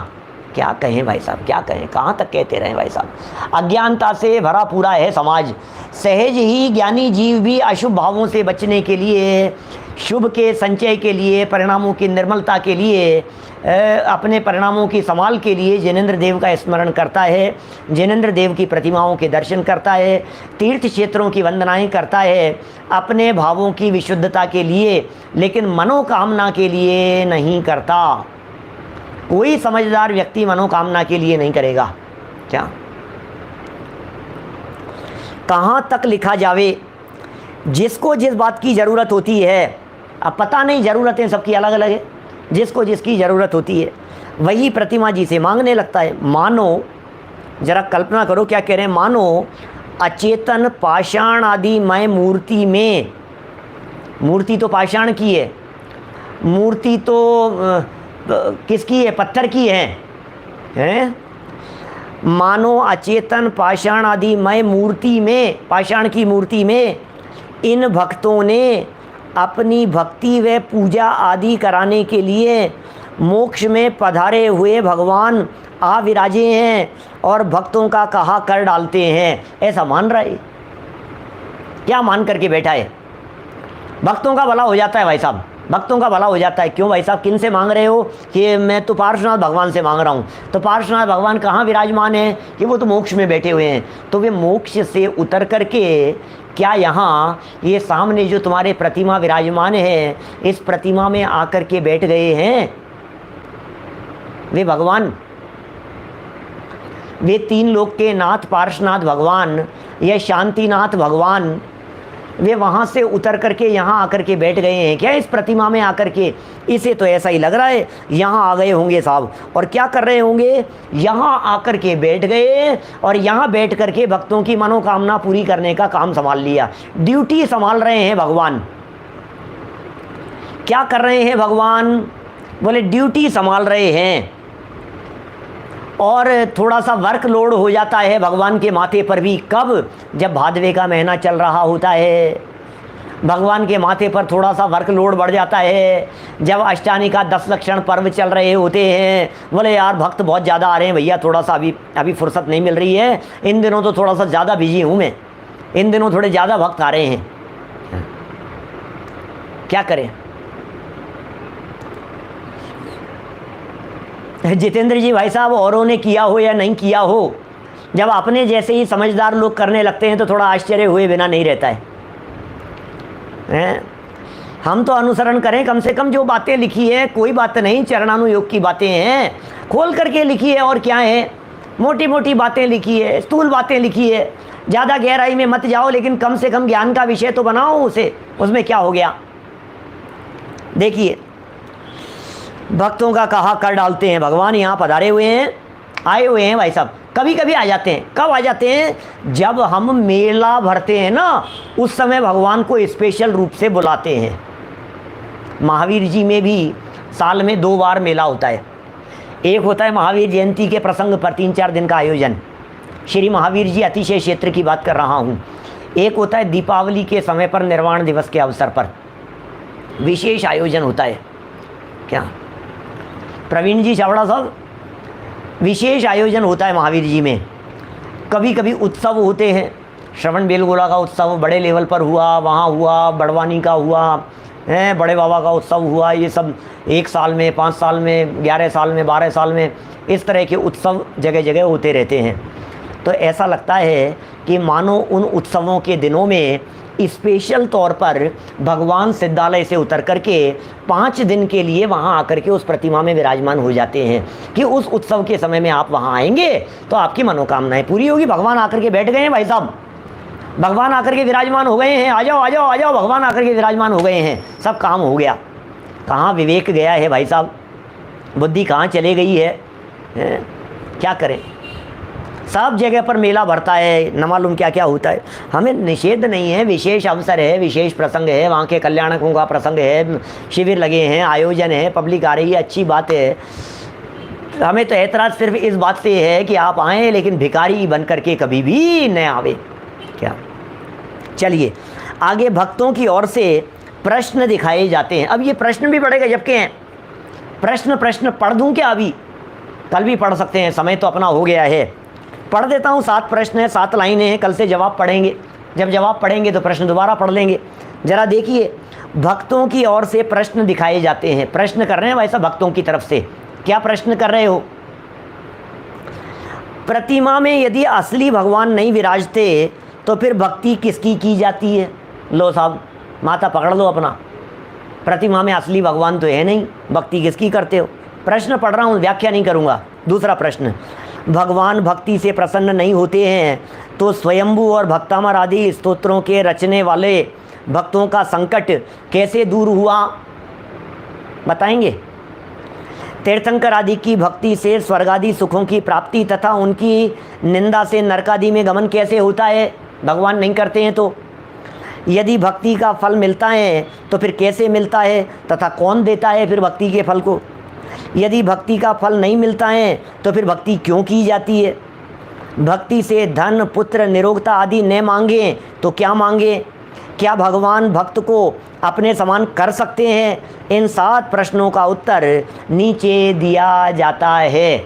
क्या कहें भाई साहब, क्या कहें, कहाँ तक कहते रहें भाई साहब। अज्ञानता से भरा पूरा है समाज। सहज ही ज्ञानी जीव भी अशुभ भावों से बचने के लिए, शुभ के संचय के लिए, परिणामों की निर्मलता के लिए, अपने परिणामों की संभाल के लिए जिनेंद्र देव का स्मरण करता है, जिनेंद्र देव की प्रतिमाओं के दर्शन करता है, तीर्थ क्षेत्रों की वंदनाएं करता है, अपने भावों की विशुद्धता के लिए, लेकिन मनोकामना के लिए नहीं करता। कोई समझदार व्यक्ति मनोकामना के लिए नहीं करेगा। क्या, कहाँ तक लिखा जावे, जिसको जिस बात की ज़रूरत होती है। अब पता नहीं, ज़रूरतें सबकी अलग अलग है, जिसको जिसकी ज़रूरत होती है वही प्रतिमा जी से मांगने लगता है। मानो, जरा कल्पना करो क्या कह रहे हैं, मानो अचेतन पाषाण आदि मय मूर्ति में, मूर्ति तो पाषाण की है, मूर्ति तो किसकी है, पत्थर की है? मानो अचेतन पाषाण आदि मय मूर्ति में, पाषाण की मूर्ति में इन भक्तों ने अपनी भक्ति व पूजा आदि कराने के लिए मोक्ष में पधारे हुए भगवान आ विराजे हैं और भक्तों का कहा कर डालते हैं। ऐसा मान रहा है, क्या मान करके बैठा है। भक्तों का भला हो जाता है भाई साहब, भक्तों का भला हो जाता है। क्यों भाई साहब, किन से मांग रहे हो? कि मैं तो पार्श्वनाथ भगवान से मांग रहा हूँ। तो पार्श्वनाथ भगवान कहाँ विराजमान है? कि वो तो मोक्ष में बैठे हुए हैं। तो वे मोक्ष से उतर करके क्या यहाँ ये सामने जो तुम्हारे प्रतिमा विराजमान है, इस प्रतिमा में आकर के बैठ गए हैं वे भगवान? वे तीन लोक के नाथ पार्श्वनाथ भगवान या शांतिनाथ भगवान, वे वहाँ से उतर करके यहाँ आकर के बैठ गए हैं क्या इस प्रतिमा में आकर के? इसे तो ऐसा ही लग रहा है यहाँ आ गए होंगे साहब। और क्या कर रहे होंगे? यहाँ आकर के बैठ गए और यहाँ बैठ करके भक्तों की मनोकामना पूरी करने का काम संभाल लिया। ड्यूटी संभाल रहे हैं भगवान। क्या कर रहे हैं भगवान? बोले ड्यूटी संभाल रहे हैं। और थोड़ा सा वर्कलोड हो जाता है भगवान के माथे पर भी। कब? जब भादवे का महीना चल रहा होता है भगवान के माथे पर थोड़ा सा वर्कलोड बढ़ जाता है, जब अष्टानी का 10 लक्षण पर्व चल रहे होते हैं, बोले यार भक्त बहुत ज़्यादा आ रहे हैं भैया, थोड़ा सा अभी फुर्सत नहीं मिल रही है, इन दिनों तो थोड़ा सा ज़्यादा बिजी हूँ मैं, इन दिनों थोड़े ज़्यादा भक्त आ रहे हैं, क्या करें। जितेंद्र जी भाई साहब, औरों ने किया हो या नहीं किया हो, जब अपने जैसे ही समझदार लोग करने लगते हैं तो थोड़ा आश्चर्य हुए बिना नहीं रहता है। हम तो अनुसरण करें, कम से कम जो बातें लिखी है, कोई बात नहीं, चरणानुयोग की बातें हैं, खोल करके लिखी है, और क्या है, मोटी मोटी बातें लिखी है, स्थूल बातें लिखी है, ज़्यादा गहराई में मत जाओ, लेकिन कम से कम ज्ञान का विषय तो बनाओ उसे, उसमें क्या हो गया। देखिए भक्तों का कहा कर डालते हैं, भगवान यहाँ पधारे हुए हैं, आए हुए हैं भाई साहब, कभी कभी आ जाते हैं। कब आ जाते हैं, जब हम मेला भरते हैं ना, उस समय भगवान को स्पेशल रूप से बुलाते हैं। महावीर जी में भी साल में 2 बार मेला होता है। एक होता है महावीर जयंती के प्रसंग पर 3-4 दिन का आयोजन, श्री महावीर जी अतिशय क्षेत्र की बात कर रहा हूँ। एक होता है दीपावली के समय पर, निर्वाण दिवस के अवसर पर विशेष आयोजन होता है। क्या प्रवीण जी चावड़ा साहब, विशेष आयोजन होता है महावीर जी में। कभी कभी उत्सव होते हैं, श्रवण बेलगोला का उत्सव बड़े लेवल पर हुआ, वहाँ हुआ, बड़वानी का हुआ है, बड़े बाबा का उत्सव हुआ, ये सब 1 साल में, 5 साल में, 11 साल में, 12 साल में, इस तरह के उत्सव जगह जगह होते रहते हैं। तो ऐसा लगता है कि मानो उन उत्सवों के दिनों में स्पेशल तौर पर भगवान सिद्धालय से उतर करके 5 दिन के लिए वहाँ आकर के उस प्रतिमा में विराजमान हो जाते हैं कि उस उत्सव के समय में आप वहाँ आएंगे तो आपकी मनोकामनाएं पूरी होगी। भगवान आकर के बैठ गए हैं भाई साहब, भगवान आकर के विराजमान हो गए हैं, आ जाओ आ जाओ आ जाओ, भगवान आकर के विराजमान हो गए हैं, सब काम हो गया। कहाँ विवेक गया है भाई साहब, बुद्धि कहाँ चले गई है, क्या करें। सब जगह पर मेला भरता है, न मालूम क्या क्या होता है। हमें निषेध नहीं है, विशेष अवसर है, विशेष प्रसंग है, वहाँ के कल्याणकों का प्रसंग है, शिविर लगे हैं, आयोजन है, पब्लिक आ रही है, अच्छी बात है। हमें तो ऐतराज़ सिर्फ इस बात से है कि आप आएँ लेकिन भिखारी बन करके कभी भी न आवे। क्या, चलिए आगे भक्तों की ओर से प्रश्न दिखाए जाते हैं। अब ये प्रश्न भी बड़े गजब के हैं। प्रश्न पढ़ दूं क्या, अभी कल भी पढ़ सकते हैं, समय तो अपना हो गया है। पढ़ देता हूँ, 7 प्रश्न हैं, 7 लाइनें हैं, कल से जवाब पढ़ेंगे, जब जवाब पढ़ेंगे तो प्रश्न दोबारा पढ़ लेंगे। जरा देखिए, भक्तों की ओर से प्रश्न दिखाए जाते हैं। प्रश्न कर रहे हैं वैसा भक्तों की तरफ से। क्या प्रश्न कर रहे हो? प्रतिमा में यदि असली भगवान नहीं विराजते तो फिर भक्ति किसकी की जाती है? लो साहब, माथा पकड़ लो अपना, प्रतिमा में असली भगवान तो है नहीं, भक्ति किसकी करते हो? प्रश्न पढ़ रहा हूँ, व्याख्या नहीं करूँगा। दूसरा प्रश्न, भगवान भक्ति से प्रसन्न नहीं होते हैं तो स्वयंभू और भक्तामर आदि स्तोत्रों के रचने वाले भक्तों का संकट कैसे दूर हुआ, बताएंगे? तीर्थंकर आदि की भक्ति से स्वर्गादि सुखों की प्राप्ति तथा उनकी निंदा से नरकादि में गमन कैसे होता है, भगवान नहीं करते हैं तो? यदि भक्ति का फल मिलता है तो फिर कैसे मिलता है तथा कौन देता है फिर भक्ति के फल को? यदि भक्ति का फल नहीं मिलता है तो फिर भक्ति क्यों की जाती है? भक्ति से धन, पुत्र, निरोगता आदि न मांगे तो क्या मांगे? क्या भगवान भक्त को अपने समान कर सकते हैं? इन 7 प्रश्नों का उत्तर नीचे दिया जाता है।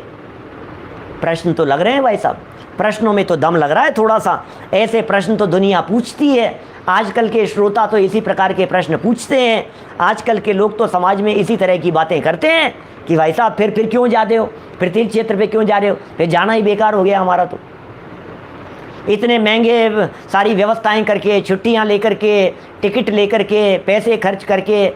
प्रश्न तो लग रहे हैं भाई साहब, प्रश्नों में तो दम लग रहा है थोड़ा सा। ऐसे प्रश्न तो दुनिया पूछती है, आजकल के श्रोता तो इसी प्रकार के प्रश्न पूछते हैं। आजकल के लोग तो समाज में इसी तरह की बातें करते हैं कि भाई साहब फिर क्यों जाते हो, फिर तीर्थ क्षेत्र पे क्यों जा रहे हो, फिर जाना ही बेकार हो गया हमारा। तो इतने महंगे सारी व्यवस्थाएं करके, छुट्टियां लेकर के, टिकट लेकर के, पैसे खर्च करके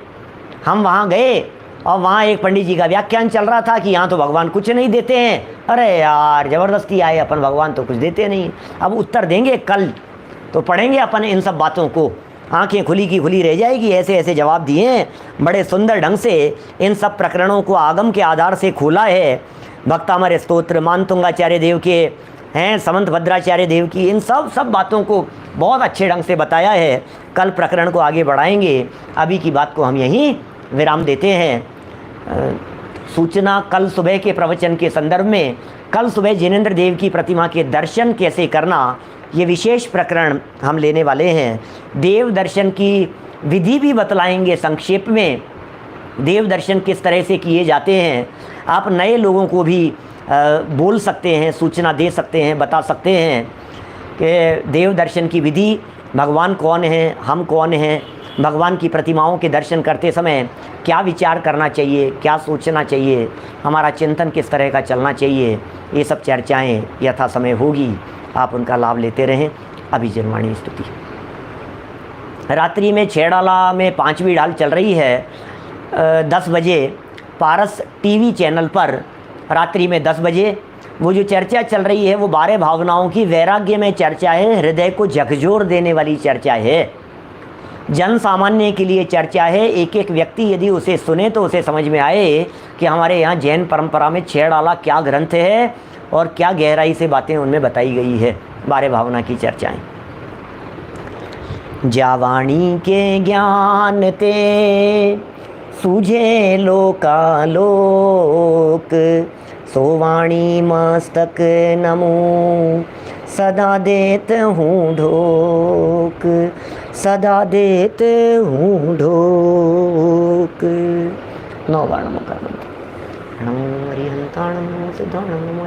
हम वहाँ गए और वहाँ एक पंडित जी का व्याख्यान चल रहा था कि यहाँ तो भगवान कुछ नहीं देते हैं। अरे यार, ज़बरदस्ती आए अपन, भगवान तो कुछ देते नहीं। अब उत्तर देंगे, कल तो पढ़ेंगे अपन इन सब बातों को, आंखें खुली की खुली रह जाएगी। ऐसे ऐसे जवाब दिए हैं, बड़े सुंदर ढंग से इन सब प्रकरणों को आगम के आधार से खोला है। भक्तामर स्तोत्र, मानतुंगाचार्य देव के हैं, समंत भद्राचार्य देव की, इन सब बातों को बहुत अच्छे ढंग से बताया है। कल प्रकरण को आगे बढ़ाएंगे, अभी की बात को हम यहीं विराम देते हैं। सूचना कल सुबह के प्रवचन के संदर्भ में, कल सुबह जिनेंद्र देव की प्रतिमा के दर्शन कैसे करना, ये विशेष प्रकरण हम लेने वाले हैं। देव दर्शन की विधि भी बतलाएंगे संक्षेप में, देव दर्शन किस तरह से किए जाते हैं। आप नए लोगों को भी बोल सकते हैं, सूचना दे सकते हैं, बता सकते हैं कि देव दर्शन की विधि, भगवान कौन है, हम कौन हैं, भगवान की प्रतिमाओं के दर्शन करते समय क्या विचार करना चाहिए, क्या सोचना चाहिए, हमारा चिंतन किस तरह का चलना चाहिए। ये सब चर्चाएँ यथा समय होगी, आप उनका लाभ लेते रहें। अभी जनवाणी स्तुति। रात्रि में छेड़ाला में 5वीं ढाल चल रही है 10 बजे पारस टीवी चैनल पर। रात्रि में 10 बजे वो जो चर्चा चल रही है वो 12 भावनाओं की वैराग्य में चर्चा है, हृदय को झकझोर देने वाली चर्चा है, जन सामान्य के लिए चर्चा है। एक एक व्यक्ति यदि उसे सुने तो उसे समझ में आए कि हमारे यहाँ जैन परंपरा में छेड़ाला क्या ग्रंथ है और क्या गहराई से बातें उनमें बताई गई है। 12 भावना की चर्चाएं। जावाणी के ज्ञान ते सूझे लोकालोक, सोवाणी मस्तक नमो सदा देत हूँ ढोक, सदा देत हूँ ढोक। 9 बार नमो कर नमो हरिहंताणं सिद्धाणं नमो